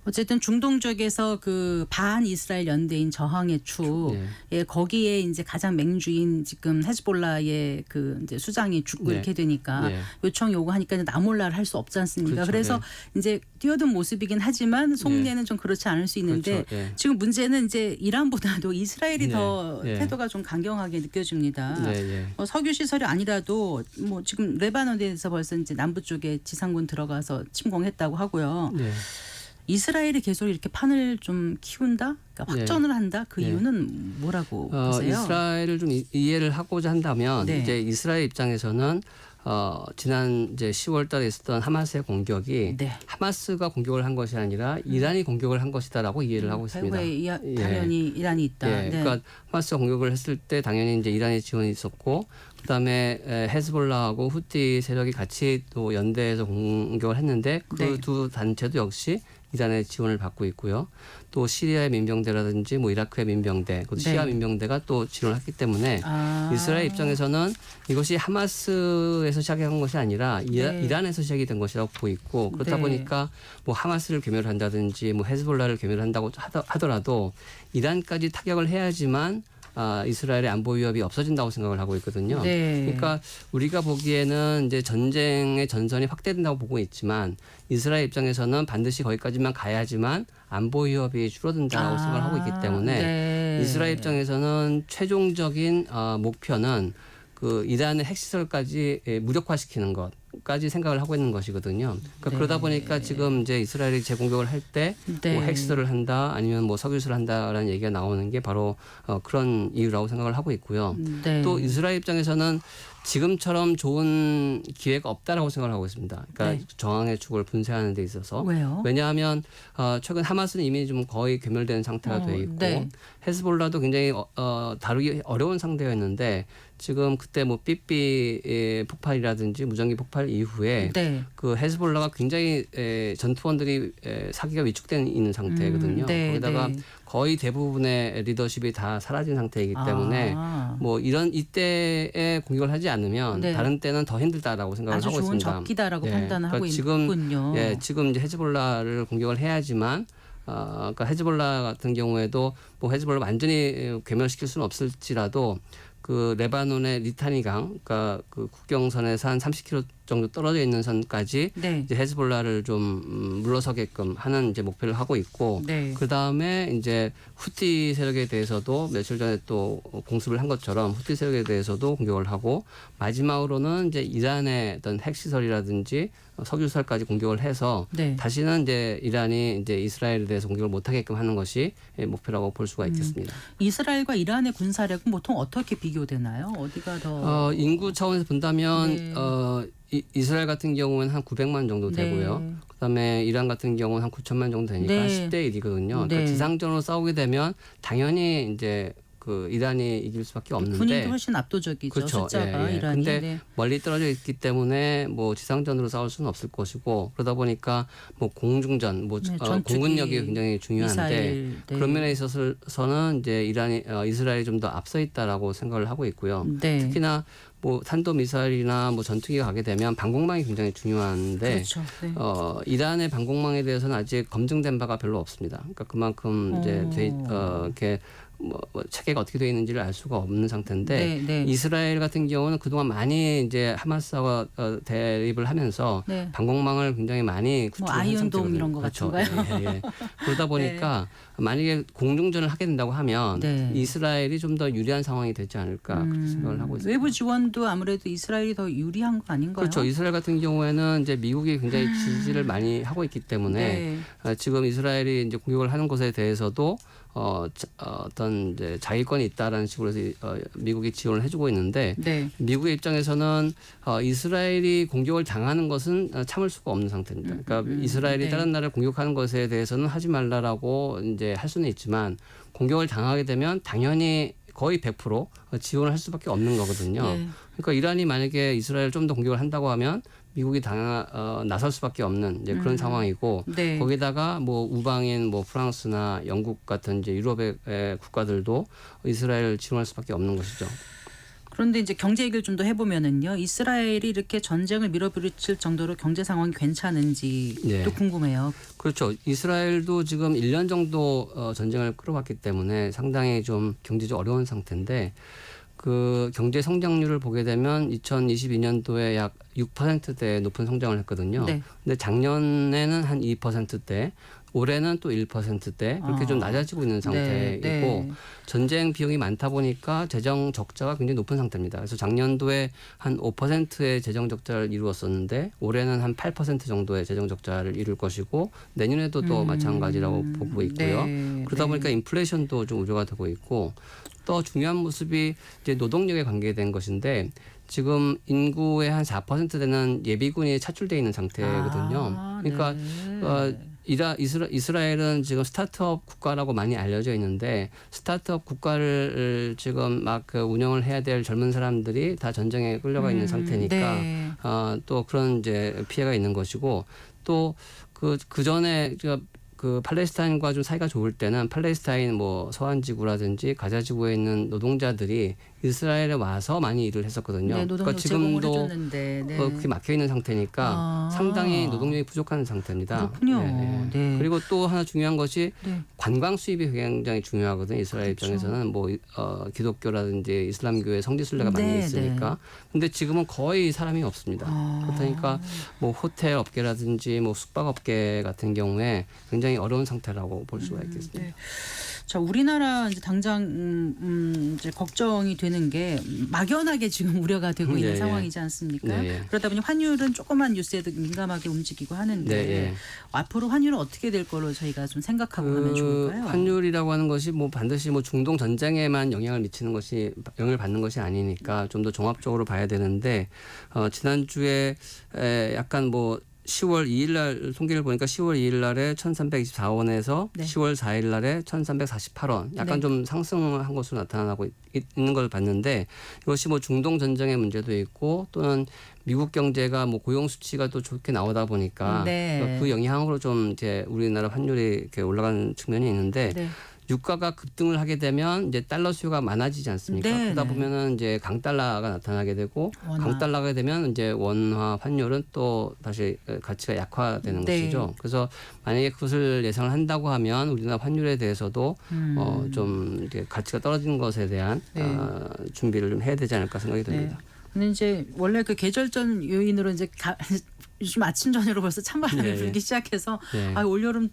어쨌든 중동 쪽에서 그 반 이스라엘 연대인 저항의 축, 네. 예, 거기에 이제 가장 맹주인 지금 헤즈볼라의 그 이제 수장이 죽고 네. 이렇게 되니까 네. 요청 요구하니까 이제 나몰라를 할 수 없지 않습니까? 그렇죠. 그래서 네. 이제 뛰어든 모습이긴 하지만 속내는 좀 그렇지 않을 수 있는데 그렇죠. 네. 지금 문제는 이제 이란보다도 이스라엘이 네. 더 네. 태도가 좀 강경하게 느껴집니다. 네, 네. 석유 시설이 아니라도 뭐 지금 레바논에서 벌써 이제 남부 쪽에 지상군 들어가서 침공했다고 하고요. 네. 이스라엘이 계속 이렇게 판을 좀 키운다, 그러니까 네. 확전을 한다. 그 네. 이유는 뭐라고 보세요? 이스라엘을 좀 이해를 하고자 한다면 네. 이제 이스라엘 입장에서는 지난 이제 10월달에 있었던 하마스의 공격이 네. 하마스가 공격을 한 것이 아니라 이란이 공격을 한 것이다라고 이해를 하고 있습니다. 배후에 당연히 이란이 있다. 예, 네. 그러니까 하마스가 공격을 했을 때 당연히 이제 이란의 지원이 있었고 그다음에 헤즈볼라하고 후티 세력이 같이 또 연대해서 공격을 했는데 그 네. 두 단체도 역시 이란의 지원을 받고 있고요. 또 시리아의 민병대라든지 뭐 이라크의 민병대, 그 네. 시아 민병대가 또 지원을 했기 때문에 이스라엘 입장에서는 이것이 하마스에서 시작한 것이 아니라 네. 이란에서 시작이 된 것이라고 보고 있고 그렇다 네. 보니까 뭐 하마스를 괴멸 한다든지 뭐 헤즈볼라를 괴멸한다고 하더라도 이란까지 타격을 해야지만 이스라엘의 안보 위협이 없어진다고 생각을 하고 있거든요. 네. 그러니까 우리가 보기에는 이제 전쟁의 전선이 확대된다고 보고 있지만 이스라엘 입장에서는 반드시 거기까지만 가야지만 안보 위협이 줄어든다고 생각을 하고 있기 때문에 네. 이스라엘 입장에서는 최종적인 목표는 그 이란의 핵시설까지 무력화시키는 것까지 생각을 하고 있는 것이거든요. 그러니까 네. 그러다 보니까 지금 이제 이스라엘이 재공격을 할 때 네. 뭐 핵시설을 한다 아니면 뭐 석유시설을 한다라는 얘기가 나오는 게 바로 그런 이유라고 생각을 하고 있고요. 네. 또 이스라엘 입장에서는 지금처럼 좋은 기회가 없다라고 생각을 하고 있습니다. 그러니까 네. 저항의 축을 분쇄하는 데 있어서 왜요? 왜냐하면 최근 하마스는 이미 좀 거의 괴멸된 상태가 돼 있고 네. 헤즈볼라도 굉장히 다루기 어려운 상태였는데 지금 그때 뭐 삐삐 폭발이라든지 무전기 폭발 이후에 네. 그 헤즈볼라가 굉장히 전투원들이 사기가 위축되어 있는 상태거든요. 네, 거기다가 네. 거의 대부분의 리더십이 다 사라진 상태이기 때문에 뭐 이때에 공격을 하지 않으면 네. 다른 때는 더 힘들다라고 생각을 아주 하고 좋은 있습니다. 적기다라고 네. 판단하고 그러니까 있군요. 지금 이제 헤즈볼라를 공격을 해야지만 그러니까 헤즈볼라 같은 경우에도 뭐 헤즈볼라 완전히 괴멸시킬 수는 없을지라도 그 레바논의 리타니강, 그러니까 그 국경선에서 한 30km 정도 떨어져 있는 선까지 네. 이제 헤즈볼라를 좀 물러서게끔 하는 이제 목표를 하고 있고, 네. 그 다음에 이제 후티 세력에 대해서도 며칠 전에 또 공습을 한 것처럼 후티 세력에 대해서도 공격을 하고, 마지막으로는 이제 이란의 어떤 핵시설이라든지 석유시설까지 공격을 해서 네. 다시는 이제 이란이 이제 이스라엘에 대해서 공격을 못하게끔 하는 것이 목표라고 볼 수가 있겠습니다. 이스라엘과 이란의 군사력은 보통 어떻게 비교되나요? 어디가 더 인구 차원에서 본다면 네. 이스라엘 같은 경우는 한 900만 정도 되고요. 네. 그다음에 이란 같은 경우는 한 9천만 정도 되니까 네. 10대 1이거든요. 네. 그러니까 지상전으로 싸우게 되면 당연히 이제 그 이란이 이길 수밖에 없는데, 군인도 훨씬 압도적이죠. 그렇죠. 숫자가 예, 예. 이란이. 근데 네. 멀리 떨어져 있기 때문에 뭐 지상전으로 싸울 수는 없을 것이고, 그러다 보니까 뭐 공중전, 뭐 네, 전투기, 공군력이 굉장히 중요한데, 미사일, 네. 그런 면에 있어서는 이제 이스라엘이 좀 더 앞서 있다라고 생각을 하고 있고요. 네. 특히나 뭐 탄도 미사일이나 뭐 전투기가 가게 되면 방공망이 굉장히 중요한데, 그렇죠. 네. 이란의 방공망에 대해서는 아직 검증된 바가 별로 없습니다. 그러니까 그만큼 이제 이렇게 뭐 체계가 어떻게 되어 있는지를 알 수가 없는 상태인데, 네, 네. 이스라엘 같은 경우는 그동안 많이 이제 하마스와 대립을 하면서 네. 방공망을 굉장히 많이 구축한 아이언돔 상태거든요. 이런 거 그렇죠. 같은가요? 예, 예. 그러다 보니까 만약에 공중전을 하게 된다고 하면 네. 이스라엘이 좀 더 유리한 상황이 되지 않을까 그렇게 생각을 하고 있습니다. 외부 지원도 아무래도 이스라엘이 더 유리한 거 아닌가요? 그렇죠. 이스라엘 같은 경우에는 이제 미국이 굉장히 지지를 많이 하고 있기 때문에 네. 지금 이스라엘이 이제 공격을 하는 것에 대해서도 어떤 이제 자위권이 있다라는 식으로 해서 미국이 지원을 해주고 있는데, 네. 미국의 입장에서는 이스라엘이 공격을 당하는 것은 참을 수가 없는 상태입니다. 그러니까 이스라엘이 네. 다른 나라를 공격하는 것에 대해서는 하지 말라라고 이제 할 수는 있지만, 공격을 당하게 되면 당연히 거의 100% 지원을 할 수밖에 없는 거거든요. 네. 그러니까 이란이 만약에 이스라엘 좀 더 공격을 한다고 하면 미국이 나설 수밖에 없는 이제 그런 상황이고, 네. 거기다가 뭐 우방인 뭐 프랑스나 영국 같은 이제 유럽의 국가들도 이스라엘을 지원할 수밖에 없는 것이죠. 그런데 이제 경제 얘기를 좀 더 해보면은요, 이스라엘이 이렇게 전쟁을 밀어붙일 정도로 경제 상황이 괜찮은지도 네. 궁금해요. 그렇죠. 이스라엘도 지금 1년 정도 전쟁을 끌어왔기 때문에 상당히 좀 경제적 어려운 상태인데, 그 경제 성장률을 보게 되면 2022년도에 약 6%대 높은 성장을 했거든요. 네. 근데 작년에는 한 2%대, 올해는 또 1%대 그렇게 좀 낮아지고 있는 상태이고, 네. 전쟁 비용이 많다 보니까 재정 적자가 굉장히 높은 상태입니다. 그래서 작년도에 한 5%의 재정 적자를 이루었었는데, 올해는 한 8% 정도의 재정 적자를 이룰 것이고, 내년에도 또 마찬가지라고 보고 있고요. 네. 그러다 네. 보니까 인플레이션도 좀 우려가 되고 있고, 또 중요한 모습이 이제 노동력에 관계된 것인데, 지금 인구의 한 4% 되는 예비군이 차출돼 있는 상태거든요. 그러니까 네. 이스라엘은 지금 스타트업 국가라고 많이 알려져 있는데, 스타트업 국가를 지금 막 그 운영을 해야 될 젊은 사람들이 다 전쟁에 끌려가 있는 상태니까 네. 또 그런 이제 피해가 있는 것이고, 또 그 전에 그 팔레스타인과 좀 사이가 좋을 때는 팔레스타인 뭐 서한 지구라든지 가자 지구에 있는 노동자들이 이스라엘에 와서 많이 일을 했었거든요. 네, 노동력 제공을 해줬는데 네. 그게 막혀 있는 상태니까 상당히 노동력이 부족한 상태입니다. 그렇군요. 네. 네. 그리고 또 하나 중요한 것이 네. 관광 수입이 굉장히 중요하거든요. 이스라엘 그렇죠. 입장에서는 뭐 기독교라든지 이슬람교의 성지순례가 많이 네, 있으니까. 근데 지금은 거의 사람이 없습니다. 아. 그러니까 뭐 호텔 업계라든지 뭐 숙박 업계 같은 경우에 굉장히 어려운 상태라고 볼 수가 있겠습니다. 네. 자, 우리나라 이제 당장 이제 걱정이 되는 게 막연하게 지금 우려가 되고 있는 네, 상황이지 않습니까? 네. 그러다 보니 환율은 조그만 뉴스에도 민감하게 움직이고 하는데 네. 앞으로 환율은 어떻게 될 걸로 저희가 좀 생각하고 가면 좋을까요? 환율이라고 하는 것이 뭐 반드시 뭐 중동 전쟁에만 영향을 받는 것이 아니니까 좀 더 종합적으로 봐야 되는데, 지난주에 약간 뭐 10월 2일 날 통계를 보니까 10월 2일 날에 1,324원에서 네. 10월 4일 날에 1,348원. 약간 네. 좀 상승한 것으로 나타나고 있는 걸 봤는데 이것이 뭐 중동 전쟁의 문제도 있고 또는 미국 경제가 뭐 고용 수치가 또 좋게 나오다 보니까 네. 그 영향으로 좀 이제 우리나라 환율이 이렇게 올라가는 측면이 있는데 네. 유가가 급등을 하게 되면 이제 달러 수요가 많아지지 않습니까? 네, 그러다 네. 보면은 이제 강달러가 나타나게 되고 원화. 강달러가 되면 이제 원화 환율은 또 다시 가치가 약화되는 네. 것이죠. 그래서 만약에 그것을 예상을 한다고 하면 우리나라 환율에 대해서도 좀 이제 가치가 떨어지는 것에 대한 네. 준비를 좀 해야 되지 않을까 생각이 듭니다. 근데 이제 원래 그 계절전 요인으로 이제 요즘 아침 저녁으로 벌써 찬바람이 네. 불기 시작해서 네.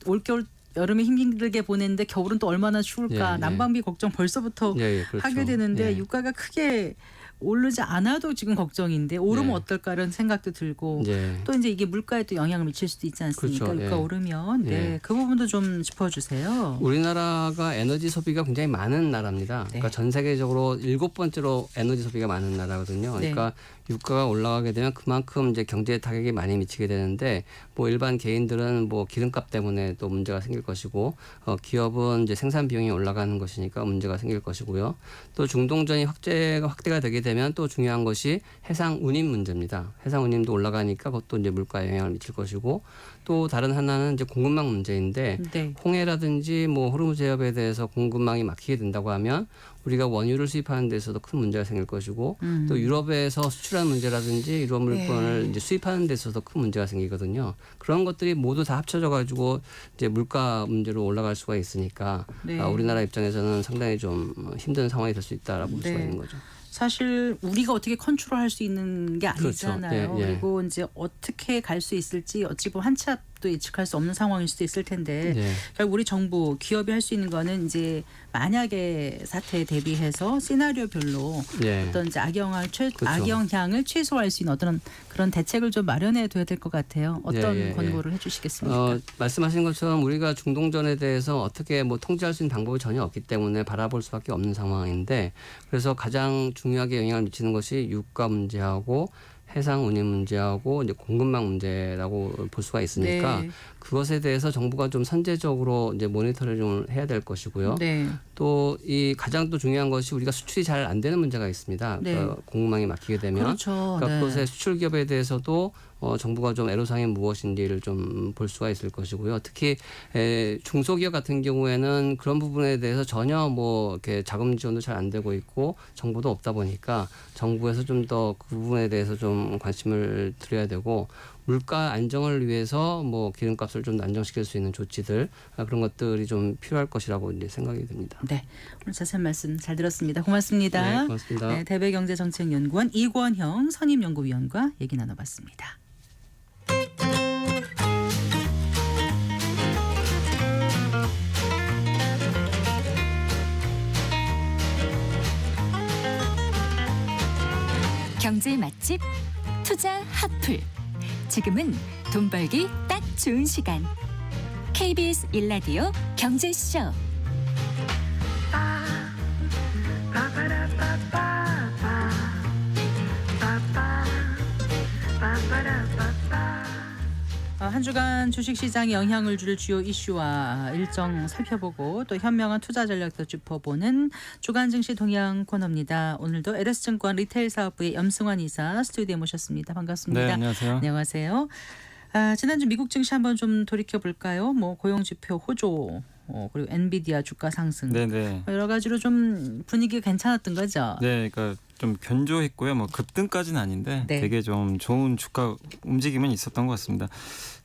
올겨울 여름에 힘들게 보냈는데 겨울은 또 얼마나 추울까 네. 난방비 걱정 벌써부터 예, 그렇죠. 하게 되는데 예. 유가가 크게 오르지 않아도 지금 걱정인데 오르면 네. 어떨까 이런 생각도 들고 예. 또 이제 이게 물가에 또 영향을 미칠 수도 있지 않습니까? 그렇죠. 유가 예. 오르면 네. 예. 그 부분도 좀 짚어주세요. 우리나라가 에너지 소비가 굉장히 많은 나라입니다. 네. 그러니까 전 세계적으로 7번째로 에너지 소비가 많은 나라거든요. 그러니까 유가가 올라가게 되면 그만큼 이제 경제에 타격이 많이 미치게 되는데 뭐 일반 개인들은 뭐 기름값 때문에 또 문제가 생길 것이고 기업은 이제 생산 비용이 올라가는 것이니까 문제가 생길 것이고요. 또 중동전이 확대가 되게 되면 또 중요한 것이 해상 운임 문제입니다. 해상 운임도 올라가니까 그것도 이제 물가에 영향을 미칠 것이고 또 다른 하나는 이제 공급망 문제인데 네. 홍해라든지 뭐 호르무즈 해협에 대해서 공급망이 막히게 된다고 하면 우리가 원유를 수입하는 데서도 큰 문제가 생길 것이고 또 유럽에서 수출하는 문제라든지 유럽 물건을 이제 수입하는 데서도 큰 문제가 생기거든요. 그런 것들이 모두 다 합쳐져 가지고 이제 물가 문제로 올라갈 수가 있으니까 네. 우리나라 입장에서는 상당히 좀 힘든 상황이 될 수 있다라고 볼 수가 네. 있는 거죠. 사실 우리가 어떻게 컨트롤할 수 있는 게 아니잖아요. 그렇죠. 예, 예. 그리고 이제 어떻게 갈 수 있을지 어찌 보면 한 치 앞도 예측할 수 없는 상황일 수도 있을 텐데 네. 결국 우리 정부 기업이 할 수 있는 거는 이제 만약에 사태에 대비해서 시나리오별로 예. 어떤 이제 그렇죠. 악영향을 최소화할 수 있는 어떤 그런 대책을 좀 마련해 둬야 될 것 같아요. 어떤 예, 예, 권고를 해주시겠습니까? 말씀하신 것처럼 우리가 중동전에 대해서 어떻게 뭐 통제할 수 있는 방법이 전혀 없기 때문에 바라볼 수밖에 없는 상황인데 그래서 가장 중요하게 영향을 미치는 것이 유가 문제하고 해상 운임 문제하고 이제 공급망 문제라고 볼 수가 있으니까 네. 그것에 대해서 정부가 좀 선제적으로 이제 모니터링을 해야 될 것이고요. 네. 또 이 가장 또 중요한 것이 우리가 수출이 잘 안 되는 문제가 있습니다. 네. 그러니까 공급망이 막히게 되면 그렇죠. 그러니까 네. 그것의 수출 기업에 대해서도 정부가 좀 애로사항이 무엇인지를 좀 볼 수가 있을 것이고요. 특히 중소기업 같은 경우에는 그런 부분에 대해서 전혀 뭐 이렇게 자금 지원도 잘 안 되고 있고 정보도 없다 보니까 정부에서 좀 더 그 부분에 대해서 좀 관심을 드려야 되고 물가 안정을 위해서 뭐 기름값을 좀 안정시킬 수 있는 조치들 그런 것들이 좀 필요할 것이라고 이제 생각이 듭니다. 네, 오늘 자세한 말씀 잘 들었습니다. 고맙습니다. 네, 고맙습니다. 네, 대배경제정책연구원 이권형 선임연구위원과 얘기 나눠봤습니다. 경제 맛집 투자 핫플. 지금은 돈 벌기 딱 좋은 시간. KBS 1라디오 경제쇼. 한 주간 주식시장에 영향을 줄 주요 이슈와 일정 살펴보고 또 현명한 투자 전략도 짚어보는 주간 증시 동향 코너입니다. 오늘도 LS증권 리테일 사업부의 염승환 이사 스튜디오에 모셨습니다. 반갑습니다. 네, 안녕하세요. 안녕하세요. 지난주 미국 증시 한번 좀 돌이켜 볼까요? 뭐 고용 지표 호조 그리고 엔비디아 주가 상승 네. 여러 가지로 좀 분위기가 괜찮았던 거죠. 네, 그러니까 좀 견조했고요. 뭐 급등까지는 아닌데 네. 되게 좀 좋은 주가 움직임은 있었던 것 같습니다.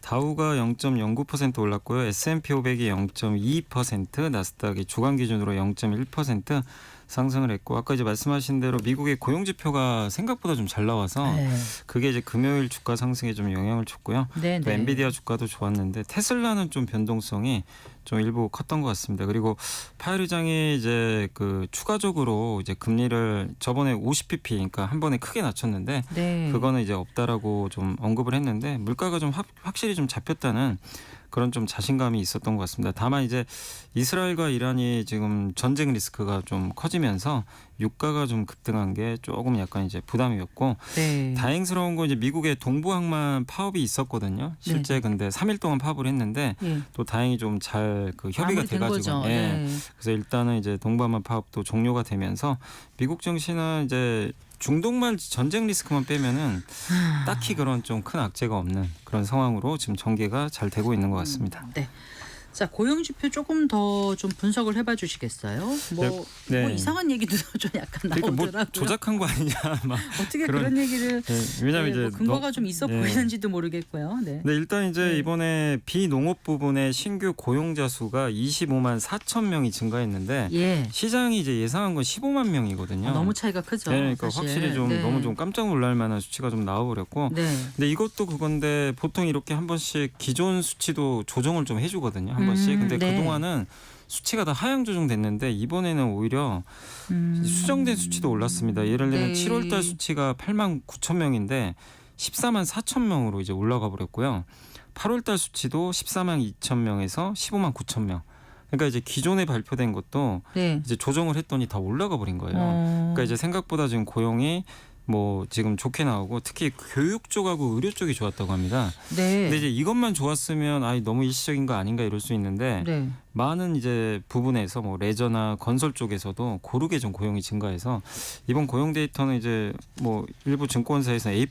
다우가 0.09% 올랐고요. S&P 500이 0.2%, 나스닥이 주간 기준으로 0.1% 상승을 했고 아까 이제 말씀하신 대로 미국의 고용 지표가 생각보다 좀 잘 나와서 네. 그게 이제 금요일 주가 상승에 좀 영향을 줬고요. 네, 또 네. 엔비디아 주가도 좋았는데 테슬라는 좀 변동성이 좀 일부 컸던 것 같습니다. 그리고 파월 의장이 이제 그 추가적으로 이제 금리를 저번에 50pp 그러니까 한 번에 크게 낮췄는데 네. 그거는 이제 없다라고 좀 언급을 했는데 물가가 좀 확실히 좀 잡혔다는 그런 좀 자신감이 있었던 것 같습니다. 다만 이제 이스라엘과 이란이 지금 전쟁 리스크가 좀 커지면서 유가가 좀 급등한 게 조금 약간 이제 부담이었고 네. 다행스러운 건 이제 미국의 동부항만 파업이 있었거든요. 실제 근데 3일 동안 파업을 했는데 예. 또 다행히 좀 잘 그 협의가 마무리된 돼가지고 거죠. 예. 네. 그래서 일단은 이제 동부항만 파업도 종료가 되면서 미국 증시는 이제 중동만 전쟁 리스크만 빼면은 딱히 그런 좀 큰 악재가 없는 그런 상황으로 지금 전개가 잘 되고 있는 것 같습니다. 네. 자, 고용 지표 조금 더 좀 분석을 해봐 주시겠어요? 뭐, 네. 뭐 이상한 얘기도 좀 약간 그러니까 나오더라고요. 뭐 조작한 거 아니냐 막 어떻게 그런- 그런 얘기를 왜냐면 네, 이제 뭐 근거가 좀 있어 네. 보이는지도 모르겠고요. 네. 네, 일단 이제 네. 이번에 비농업 부분의 신규 고용자 수가 25만 4천 명이 증가했는데 예. 시장이 이제 예상한 건 15만 명이거든요. 너무 차이가 크죠. 네, 그러니까 사실. 확실히 좀 네. 너무 좀 깜짝 놀랄 만한 수치가 좀 나와버렸고 네. 근데 이것도 그건데 보통 이렇게 한 번씩 기존 수치도 조정을 좀 해주거든요. 한 번씩. 근데 네. 그동안은 수치가 다 하향 조정됐는데 이번에는 오히려 수정된 수치도 올랐습니다. 예를 들면 네. 7월달 수치가 8만 9천 명인데 14만 4천 명으로 이제 올라가 버렸고요. 8월달 수치도 14만 2천 명에서 15만 9천 명. 그러니까 이제 기존에 발표된 것도 네. 이제 조정을 했더니 다 올라가 버린 거예요. 어. 그러니까 이제 생각보다 지금 고용이 뭐 지금 좋게 나오고 특히 교육 쪽하고 의료 쪽이 좋았다고 합니다. 네. 근데 이제 이것만 좋았으면 아이 너무 일시적인 거 아닌가 이럴 수 있는데 네. 많은 이제 부분에서 뭐 레저나 건설 쪽에서도 고르게 좀 고용이 증가해서 이번 고용 데이터는 이제 뭐 일부 증권사에서 A+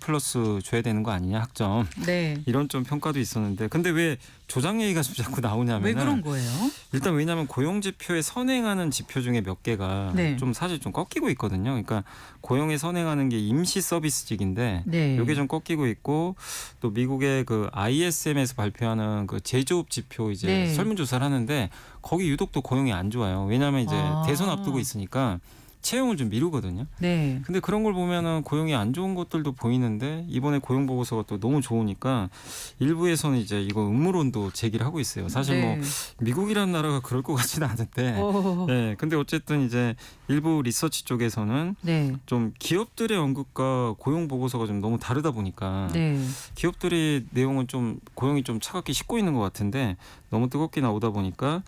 줘야 되는 거 아니냐 학점 네. 이런 좀 평가도 있었는데 근데 왜 조작 얘기가 좀 자꾸 나오냐면 왜 그런 거예요? 일단 왜냐하면 고용 지표에 선행하는 지표 중에 몇 개가 네. 좀 사실 좀 꺾이고 있거든요. 그러니까 고용에 선행하는 게 임시 서비스직인데 네. 이게 좀 꺾이고 있고 또 미국의 그 ISM에서 발표하는 그 제조업 지표 이제 네. 설문조사를 하는데 거기 유독 또 고용이 안 좋아요. 왜냐하면 이제 아. 대선 앞두고 있으니까 채용을 좀 미루거든요. 네. 근데 그런 걸 보면은 고용이 안 좋은 것들도 보이는데 이번에 고용 보고서가 또 너무 좋으니까 일부에서는 이제 이거 음모론도 제기를 하고 있어요. 사실 네. 뭐 미국이라는 나라가 그럴 것 같지는 않은데. 오. 네. 근데 어쨌든 이제 일부 리서치 쪽에서는 네. 좀 기업들의 언급과 고용 보고서가 좀 너무 다르다 보니까 네. 기업들의 내용은 좀 고용이 좀 차갑게 싣고 있는 것 같은데 너무 뜨겁게 나오다 보니까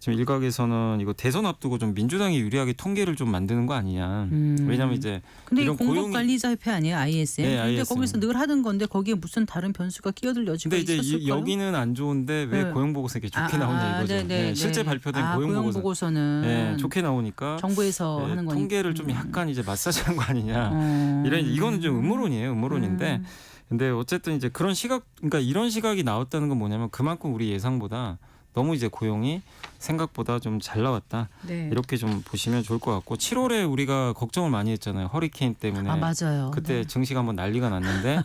지금 일각에서는 이거 대선 앞두고 좀 민주당이 유리하게 통계를 좀 만드는 거 아니냐. 왜냐하면 이제 근데 이런 공급관리자협회 아니에요, ISM? 네, 근데 ISM. 거기서 늘 하던 건데 거기에 무슨 다른 변수가 끼어들려지고 근데 이제 있었을까요? 여기는 안 좋은데 왜 네. 고용 보고서 이렇게 좋게 나오냐 이거죠. 네, 실제 발표된 고용 보고서. 보고서는 네, 좋게 나오니까 정부에서 네, 하는 거니까 통계를 좀 약간 이제 마사지한 거 아니냐. 이거는 좀 음모론이에요. 음모론인데. 근데 어쨌든 이제 그런 시각, 그러니까 이런 시각이 나왔다는 건 뭐냐면 그만큼 우리 예상보다 너무 이제 고용이 생각보다 좀 잘 나왔다. 네. 이렇게 좀 보시면 좋을 것 같고 7월에 우리가 걱정을 많이 했잖아요. 허리케인 때문에. 아 맞아요. 그때 네. 증시가 한번 난리가 났는데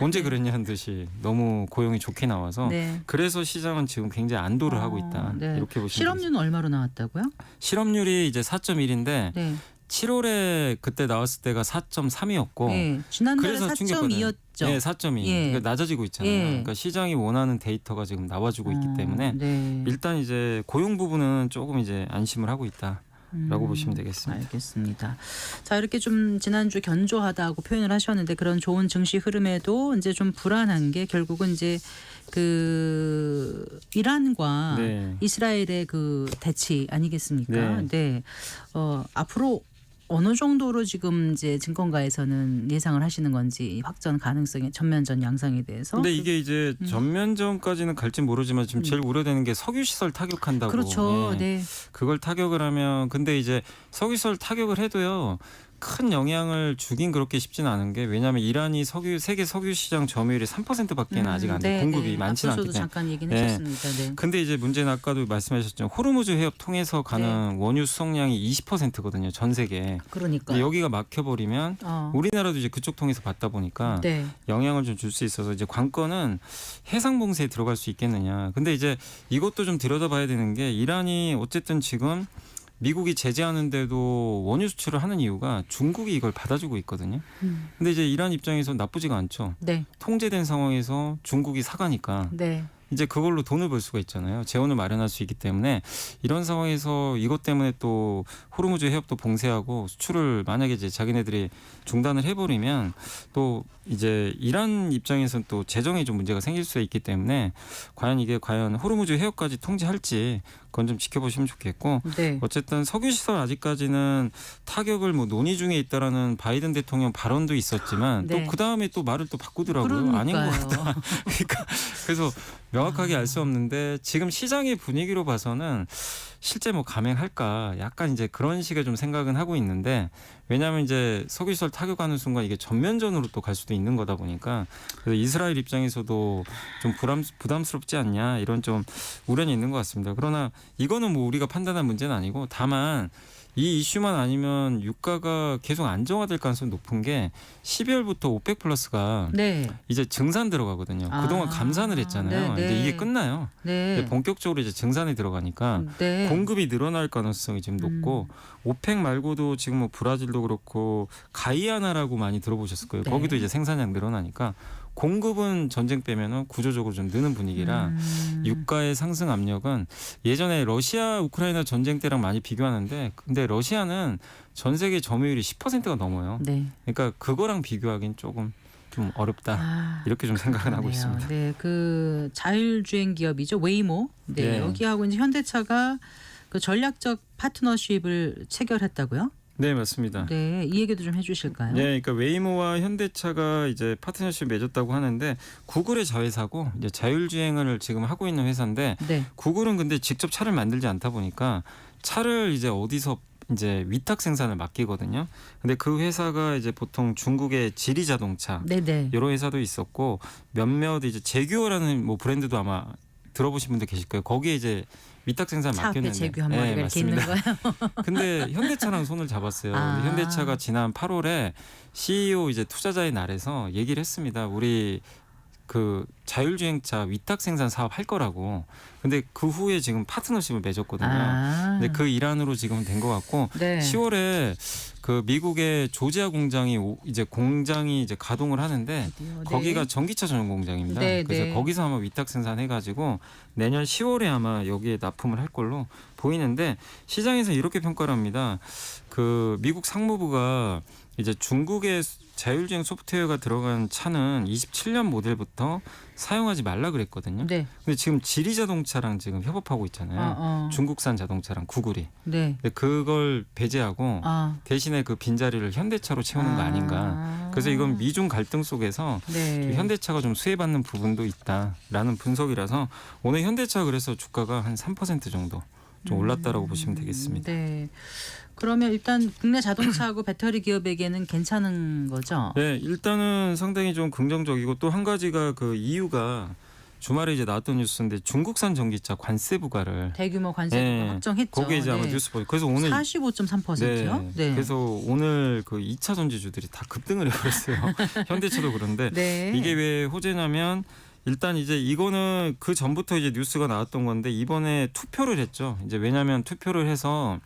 언제 그랬냐는 듯이 너무 고용이 좋게 나와서 네. 그래서 시장은 지금 굉장히 안도를 하고 있다. 네. 이렇게 보시면 되겠습니다. 실업률은 얼마로 나왔다고요? 실업률이 이제 4.1인데 네. 7월에 그때 나왔을 때가 4.3이었고 네. 지난달에 그래서 충격받아요. 4.2였죠. 네, 4.2. 예. 그러니까 낮아지고 있잖아요. 예. 그러니까 시장이 원하는 데이터가 지금 나와주고 있기 때문에 네. 일단 이제 고용 부분은 조금 이제 안심을 하고 있다라고 보시면 되겠습니다. 알겠습니다. 자 이렇게 좀 지난주 견조하다고 표현을 하셨는데 그런 좋은 증시 흐름에도 이제 좀 불안한 게 결국은 이제 그 이란과 네. 이스라엘의 그 대치 아니겠습니까? 네. 네. 앞으로 어느 정도로 지금 이제 증권가에서는 예상을 하시는 건지 확전 가능성의 전면전 양상에 대해서. 근데 이게 이제 전면전까지는 갈지 모르지만 지금 제일 우려되는 게 석유 시설 타격한다고. 그렇죠. 예. 네. 그걸 타격을 하면 근데 이제 석유 시설 타격을 해도요. 큰 영향을 주긴 그렇게 쉽지는 않은 게 왜냐하면 이란이 세계 석유 시장 점유율이 3%밖에는 아직 안 돼. 네, 공급이 네. 많지는 않기 앞서서도 때문에. 잠깐 얘기는 네. 하셨습니다. 네. 근데 이제 문제는 아까도 말씀하셨죠. 호르무즈 해협 통해서 가는 원유 수송량이 20%거든요. 전 세계. 그러니까. 근데 여기가 막혀버리면 우리나라도 이제 그쪽 통해서 받다 보니까 네. 영향을 좀 줄 수 있어서 이제 관건은 해상 봉쇄에 들어갈 수 있겠느냐. 근데 이제 이것도 좀 들여다봐야 되는 게 이란이 어쨌든 지금 미국이 제재하는데도 원유 수출을 하는 이유가 중국이 이걸 받아주고 있거든요. 근데 이제 이란 입장에서 나쁘지가 않죠. 네. 통제된 상황에서 중국이 사가니까 네. 이제 그걸로 돈을 벌 수가 있잖아요. 재원을 마련할 수 있기 때문에 이런 상황에서 이것 때문에 또 호르무즈 해협도 봉쇄하고 수출을 만약에 이제 자기네들이 중단을 해버리면 또 이제 이란 입장에서는 또 재정에 좀 문제가 생길 수 있기 때문에 과연 호르무즈 해협까지 통제할지 그건 좀 지켜보시면 좋겠고 네. 어쨌든 석유 시설 아직까지는 타격을 뭐 논의 중에 있다라는 바이든 대통령 발언도 있었지만 네. 또 그 다음에 또 말을 또 바꾸더라고요. 아닌 것 같다. 그러니까 그래서 명확하게 알 수 없는데 지금 시장의 분위기로 봐서는 실제 뭐 감행할까 약간 이제 그런 식의 좀 생각은 하고 있는데 왜냐하면 이제 석유시설 타격하는 순간 이게 전면전으로 또 갈 수도 있는 거다 보니까 그래서 이스라엘 입장에서도 좀 부담스럽지 않냐 이런 좀 우려는 있는 것 같습니다. 그러나 이거는 뭐 우리가 판단할 문제는 아니고 다만 이 이슈만 아니면 유가가 계속 안정화될 가능성이 높은 게 12월부터 오펙 플러스가 네. 이제 증산 들어가거든요. 그동안 감산을 했잖아요. 네, 근데 네. 이게 끝나요. 네. 근데 본격적으로 이제 증산이 들어가니까 네. 공급이 늘어날 가능성이 지금 높고 오펙 말고도 지금 뭐 브라질도 그렇고 가이아나라고 많이 들어보셨을 거예요. 네. 거기도 이제 생산량 늘어나니까 공급은 전쟁 빼면은 구조적으로 좀 느는 분위기라 유가의 상승 압력은 예전에 러시아 우크라이나 전쟁 때랑 많이 비교하는데 근데 러시아는 전 세계 점유율이 10%가 넘어요. 네. 그러니까 그거랑 비교하기는 조금 좀 어렵다. 아, 이렇게 좀 생각은 하고 그러네요. 있습니다. 네, 그 자율주행 기업이죠 웨이모. 네, 네. 여기하고 이제 현대차가 그 전략적 파트너십을 체결했다고요? 네, 맞습니다. 네, 이 얘기도 좀 해주실까요? 네, 그러니까 웨이모와 현대차가 이제 파트너십 맺었다고 하는데 구글의 자회사고 이제 자율주행을 지금 하고 있는 회사인데 네. 구글은 근데 직접 차를 만들지 않다 보니까 차를 이제 어디서 이제 위탁 생산을 맡기거든요. 근데 그 회사가 이제 보통 중국의 지리자동차 네, 네. 여러 회사도 있었고 몇몇 이제 제규어라는 뭐 브랜드도 아마 들어보신 분들 계실 거예요. 거기에 이제 위탁 생산 차 앞에 맡겼는데 제규 한 마리가 이렇게 있는 거예요. 근데 현대차랑 손을 잡았어요. 아. 근데 현대차가 지난 8월에 CEO 이제 투자자의 날에서 얘기를 했습니다. 우리 그 자율주행차 위탁 생산 사업 할 거라고. 근데 그 후에 지금 파트너십을 맺었거든요. 아. 근데 그 일환으로 지금 된 것 같고 네. 10월에 그 미국의 조지아 공장이 이제 가동을 하는데 어디요? 거기가 네. 전기차 전용 공장입니다. 네, 그래서 네. 거기서 아마 위탁 생산해가지고 내년 10월에 아마 여기에 납품을 할 걸로 보이는데 시장에서 이렇게 평가를 합니다. 그 미국 상무부가 이제 중국의 자율주행 소프트웨어가 들어간 차는 27년 모델부터 사용하지 말라 그랬거든요. 네. 근데 지금 지리자동차랑 지금 협업하고 있잖아요. 중국산 자동차랑 구글이. 네. 근데 그걸 배제하고 아. 대신에 그 빈자리를 현대차로 채우는 거 아닌가. 그래서 이건 미중 갈등 속에서 네. 현대차가 좀 수혜받는 부분도 있다라는 분석이라서 오늘 현대차 그래서 주가가 한 3% 정도 좀 올랐다라고 보시면 되겠습니다. 네. 그러면 일단 국내 자동차하고 배터리 기업에게는 괜찮은 거죠? 네, 일단은 상당히 좀 긍정적이고 또 한 가지가 그 이유가 주말에 이제 나왔던 뉴스인데 중국산 전기차 관세 부과를 대규모 관세 네, 확정했죠. 거기에 이제 아마 네. 뉴스 보요. 그래서 오늘 45.3%요? 네. 그래서 오늘 그 2차 전지주들이 다 급등을 해버렸어요. 현대차도 그런데 네. 이게 왜 호재냐면 일단 이제 이거는 그 전부터 이제 뉴스가 나왔던 건데 이번에 투표를 했죠. 이제 왜냐하면 투표를 해서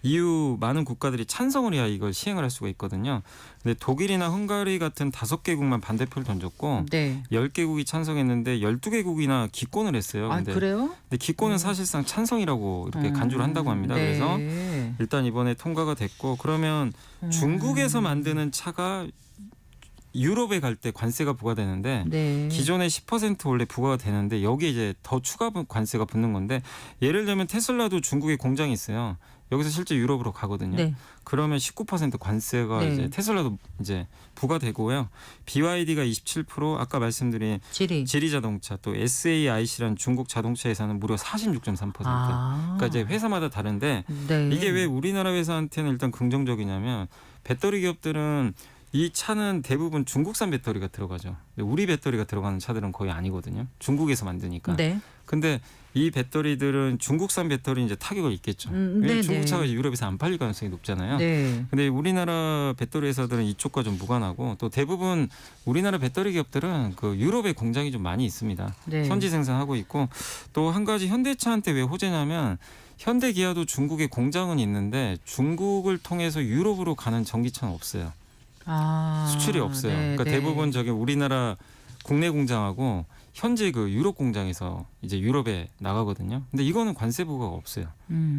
EU 많은 국가들이 찬성을 해야 이걸 시행을 할 수가 있거든요. 근데 독일이나 헝가리 같은 5개국만 반대표를 던졌고 네. 10개국이 찬성했는데 12개국이나 기권을 했어요. 아, 근데 그래요? 기권은 사실상 찬성이라고 이렇게 간주를 한다고 합니다. 네. 그래서 일단 이번에 통과가 됐고 그러면 중국에서 만드는 차가 유럽에 갈 때 관세가 부과되는데 네. 기존에 10% 원래 부과가 되는데 여기에 이제 더 추가 관세가 붙는 건데 예를 들면 테슬라도 중국에 공장이 있어요. 여기서 실제 유럽으로 가거든요. 네. 그러면 19% 관세가 네. 이제 테슬라도 이제 부과되고요. BYD가 27%, 아까 말씀드린 지리자동차 또 SAIC라는 중국 자동차 회사는 무려 46.3%. 아. 그러니까 이제 회사마다 다른데 네. 이게 왜 우리나라 회사한테는 일단 긍정적이냐면 배터리 기업들은 이 차는 대부분 중국산 배터리가 들어가죠. 근데 우리 배터리가 들어가는 차들은 거의 아니거든요. 중국에서 만드니까. 네. 근데 이 배터리들은 중국산 배터리 이제 타격을 입겠죠. 왜냐면 네, 중국 네. 차가 유럽에서 안 팔릴 가능성이 높잖아요. 네. 근데 우리나라 배터리 회사들은 이쪽과 좀 무관하고 또 대부분 우리나라 배터리 기업들은 그 유럽에 공장이 좀 많이 있습니다. 네. 현지 생산하고 있고 또 한 가지 현대차한테 왜 호재냐면 현대 기아도 중국에 공장은 있는데 중국을 통해서 유럽으로 가는 전기차는 없어요. 아. 수출이 없어요. 네, 그러니까 네. 대부분 저기 우리나라 국내 공장하고 현재 그 유럽 공장에서 이제 유럽에 나가거든요. 근데 이거는 관세 부과가 없어요.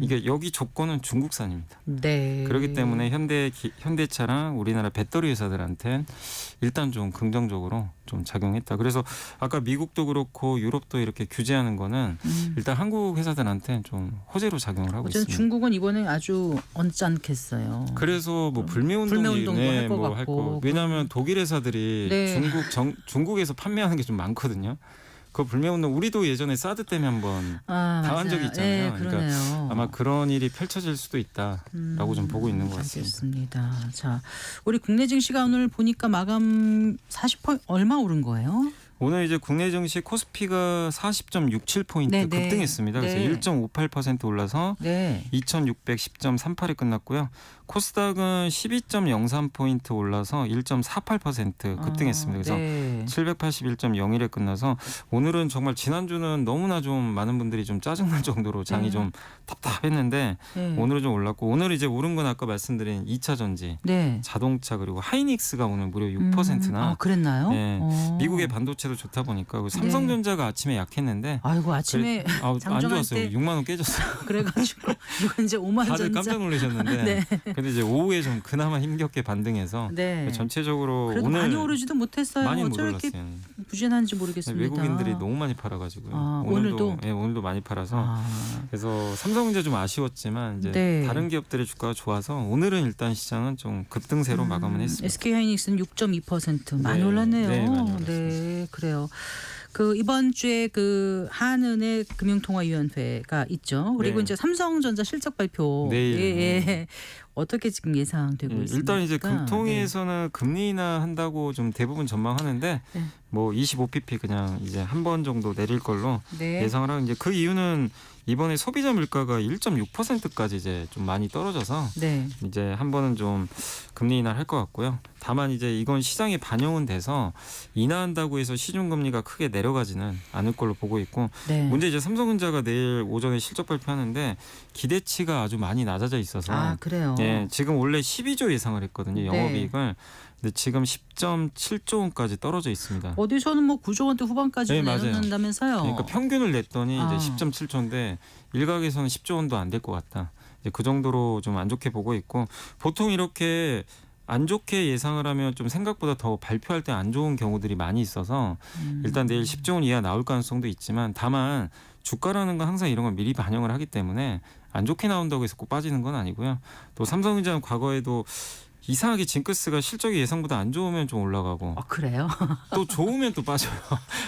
이게 여기 조건은 중국산입니다. 네. 그렇기 때문에 현대차랑 우리나라 배터리 회사들한테는 일단 좀 긍정적으로 좀 작용했다. 그래서 아까 미국도 그렇고 유럽도 이렇게 규제하는 거는 일단 한국 회사들한테는 좀 호재로 작용을 하고 어쨌든 있습니다. 중국은 이번에 아주 언짢겠어요. 그래서 뭐 불매운동도 불매운동도 할 것 같고. 왜냐하면 독일 회사들이 네. 중국에서 판매하는 게 좀 많거든요. 그 불매운동 우리도 예전에 사드 때문에 한번 당한 맞아요. 적이 있잖아요. 네, 그러네요. 아마 그런 일이 펼쳐질 수도 있다라고 좀 보고 있는 것 같습니다. 알겠습니다. 자, 우리 국내 증시가 오늘 보니까 마감 40% 얼마 오른 거예요? 오늘 이제 국내 증시 코스피가 40.67포인트 네, 네. 급등했습니다. 그래서 네. 1.58% 올라서 네. 2610.38에 끝났고요. 코스닥은 12.03포인트 올라서 1.48% 급등했습니다. 그래서 네. 781.01에 끝나서 오늘은 정말 지난주는 너무나 좀 많은 분들이 좀 짜증날 정도로 장이 네. 좀 답답했는데 네. 오늘은 좀 올랐고 오늘 이제 오른 건 아까 말씀드린 2차 전지, 네. 자동차 그리고 하이닉스가 오늘 무려 6%나 아, 그랬나요? 네. 미국의 미국의 반도체도 좋다 보니까 삼성전자가 아침에 약했는데 아이고 아침에 안 장정할 좋았어요. 때 6만 원 깨졌어요. 그래가지고 이거 이제 5만 다들 전자. 깜짝 놀라셨는데 네. 근데 이제 오후에 좀 그나마 힘겹게 반등해서 네. 전체적으로 그래도 오늘 많이 오르지도 못했어요. 많이 못 어쩜 이렇게 올랐어요. 부진한지 모르겠습니다. 외국인들이 너무 많이 팔아가지고요. 아, 오늘도 오늘도? 오늘도 많이 팔아서 아, 그래서 삼성전자 좀 아쉬웠지만 이제 네. 다른 기업들의 주가가 좋아서 오늘은 일단 시장은 좀 급등세로 마감은 했습니다. SK 하이닉스는 6.2% 많이 네. 올랐네요. 네, 많이 올랐습니다. 네, 그래요. 그 이번 주에 그 한은의 금융통화위원회가 있죠. 그리고 네. 이제 삼성전자 실적 발표 내일. 예. 어떻게 지금 예상되고 예, 있습니까? 일단 이제 금통위에서는 금리 인하한다고 좀 대부분 전망하는데 네. 뭐 25pp 그냥 이제 한 번 정도 내릴 걸로 네. 예상을 하고 이제 그 이유는 이번에 소비자 물가가 1.6%까지 이제 좀 많이 떨어져서 네. 이제 한 번은 좀 금리 인하를 할 것 같고요. 다만 이제 이건 시장에 반영은 돼서 인하한다고 해서 시중금리가 크게 내려가지는 않을 걸로 보고 있고 네. 문제 이제 삼성전자가 내일 오전에 실적 발표하는데 기대치가 아주 많이 낮아져 있어서 아, 그래요. 예, 지금 원래 12조 예상을 했거든요. 네. 영업이익을. 근데 지금 10.7조 원까지 떨어져 있습니다. 어디서는 뭐 9조 원대 후반까지 네, 맞아요. 내놓는다면서요. 그러니까 평균을 냈더니 아. 이제 10.7조인데 일각에서는 10조 원도 안 될 것 같다. 이제 그 정도로 좀 안 좋게 보고 있고 보통 이렇게 안 좋게 예상을 하면 좀 생각보다 더 발표할 때 안 좋은 경우들이 많이 있어서 일단 내일 10조 원 이하 나올 가능성도 있지만 다만 주가라는 건 항상 이런 걸 미리 반영을 하기 때문에 안 좋게 나온다고 해서 꼭 빠지는 건 아니고요. 또 삼성전자는 과거에도 이상하게 징크스가 실적이 예상보다 안 좋으면 좀 올라가고 아, 그래요? 또 좋으면 또 빠져요.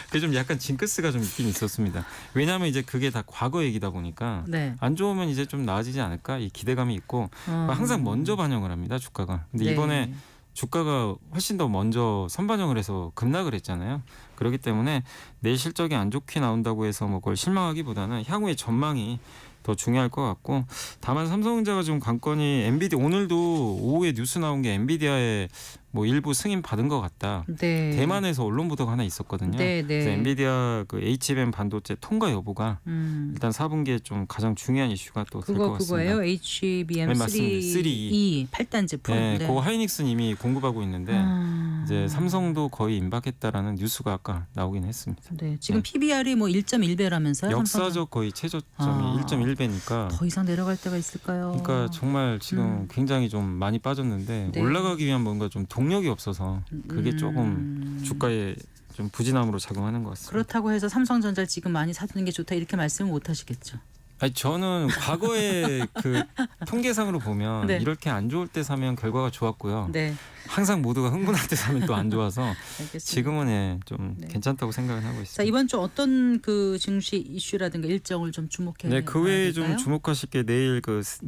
그게 좀 약간 징크스가 좀 있긴 있었습니다. 왜냐하면 이제 그게 다 과거 얘기다 보니까 네. 안 좋으면 이제 좀 나아지지 않을까 이 기대감이 있고 항상 먼저 반영을 합니다 주가가. 근데 네. 이번에 주가가 훨씬 더 먼저 선반영을 해서 급락을 했잖아요. 그렇기 때문에 내 실적이 안 좋게 나온다고 해서 뭐 그걸 실망하기보다는 향후의 전망이 더 중요할 것 같고 다만 삼성전자가 좀 관건이 엔비디아 오늘도 오후에 뉴스 나온 게 엔비디아에 뭐 일부 승인 받은 것 같다. 네. 대만에서 언론 보도가 하나 있었거든요. 네, 네. 그래서 엔비디아 그 HBM 반도체 통과 여부가 일단 4분기에 좀 가장 중요한 이슈가 또 될 것 같습니다. 그거예요. HBM 네, 맞습니다. 3E 8단 제품. 네, 그거 하이닉스는 이미 공급하고 있는데 아. 이제 삼성도 거의 임박했다라는 뉴스가 아까 나오긴 했습니다. 네, 지금 네. PBR이 뭐 1.1배라면서요? 역사적 거의 최저점이 아. 1.1배니까 더 이상 내려갈 때가 있을까요? 그러니까 정말 지금 굉장히 좀 많이 빠졌는데 네. 올라가기 위한 뭔가 좀 동력이 없어서 그게 조금 주가에 좀 부진함으로 작용하는 것 같습니다. 그렇다고 해서 삼성전자를 지금 많이 사두는 게 좋다 이렇게 말씀을 못 하시겠죠. 아니 저는 과거의 그 통계상으로 보면 네. 이렇게 안 좋을 때 사면 결과가 좋았고요. 네, 항상 모두가 흥분할 때 사면 또 안 좋아서 알겠습니다. 지금은 예, 좀 네. 괜찮다고 생각을 하고 있습니다. 자, 이번 주 어떤 그 증시 이슈라든가 일정을 좀 주목해 네, 그 외에 봐야 좀 될까요? 주목하실 게 내일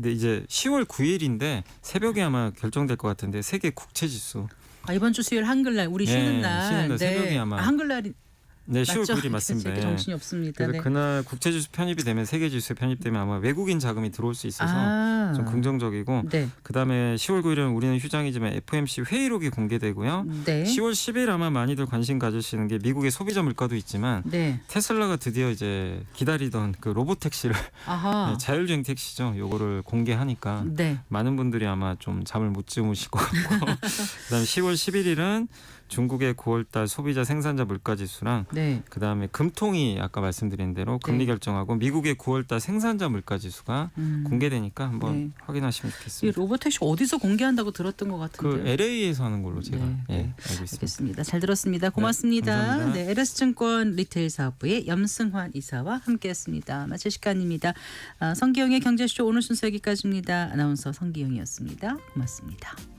이제 10월 9일인데 새벽에 아마 결정될 것 같은데 세계 국채 지수. 아, 이번 주 수요일 한글날 우리 네, 쉬는 날. 쉬는 날 새벽에 아마. 한글날이 네, 10월 맞죠? 9일이 맞습니다. 제가 정신이 없습니다. 그래서 네. 그날 국채 지수 편입이 되면 세계 지수에 편입되면 아마 외국인 자금이 들어올 수 있어서 아, 좀 긍정적이고 네, 그다음에 10월 9일은 우리는 휴장이지만 FOMC 회의록이 공개되고요. 네, 10월 10일 아마 많이들 관심 가지시는 게 미국의 소비자 물가도 있지만 네. 테슬라가 드디어 이제 기다리던 그 로봇 택시를 아하, 네, 자율주행 택시죠. 요거를 공개하니까 네, 많은 분들이 아마 좀 잠을 못 주무실 것 같고 그다음에 10월 11일은 중국의 9월달 소비자 생산자 물가지수랑 네. 그다음에 금통이 아까 말씀드린 대로 금리 네. 결정하고 미국의 9월달 생산자 물가지수가 공개되니까 한번 네. 확인하시면 이 좋겠습니다. 로보택시 어디서 공개한다고 들었던 것 같은데. 그 LA에서 하는 걸로 제가 네, 네. 알고 있습니다. 알겠습니다. 잘 들었습니다. 고맙습니다. 감사합니다. 네, LS증권 리테일 사업부의 염승환 이사와 함께했습니다. 마칠 시간입니다. 성기영의 경제쇼 오늘 순서 여기까지입니다. 아나운서 성기영이었습니다. 고맙습니다.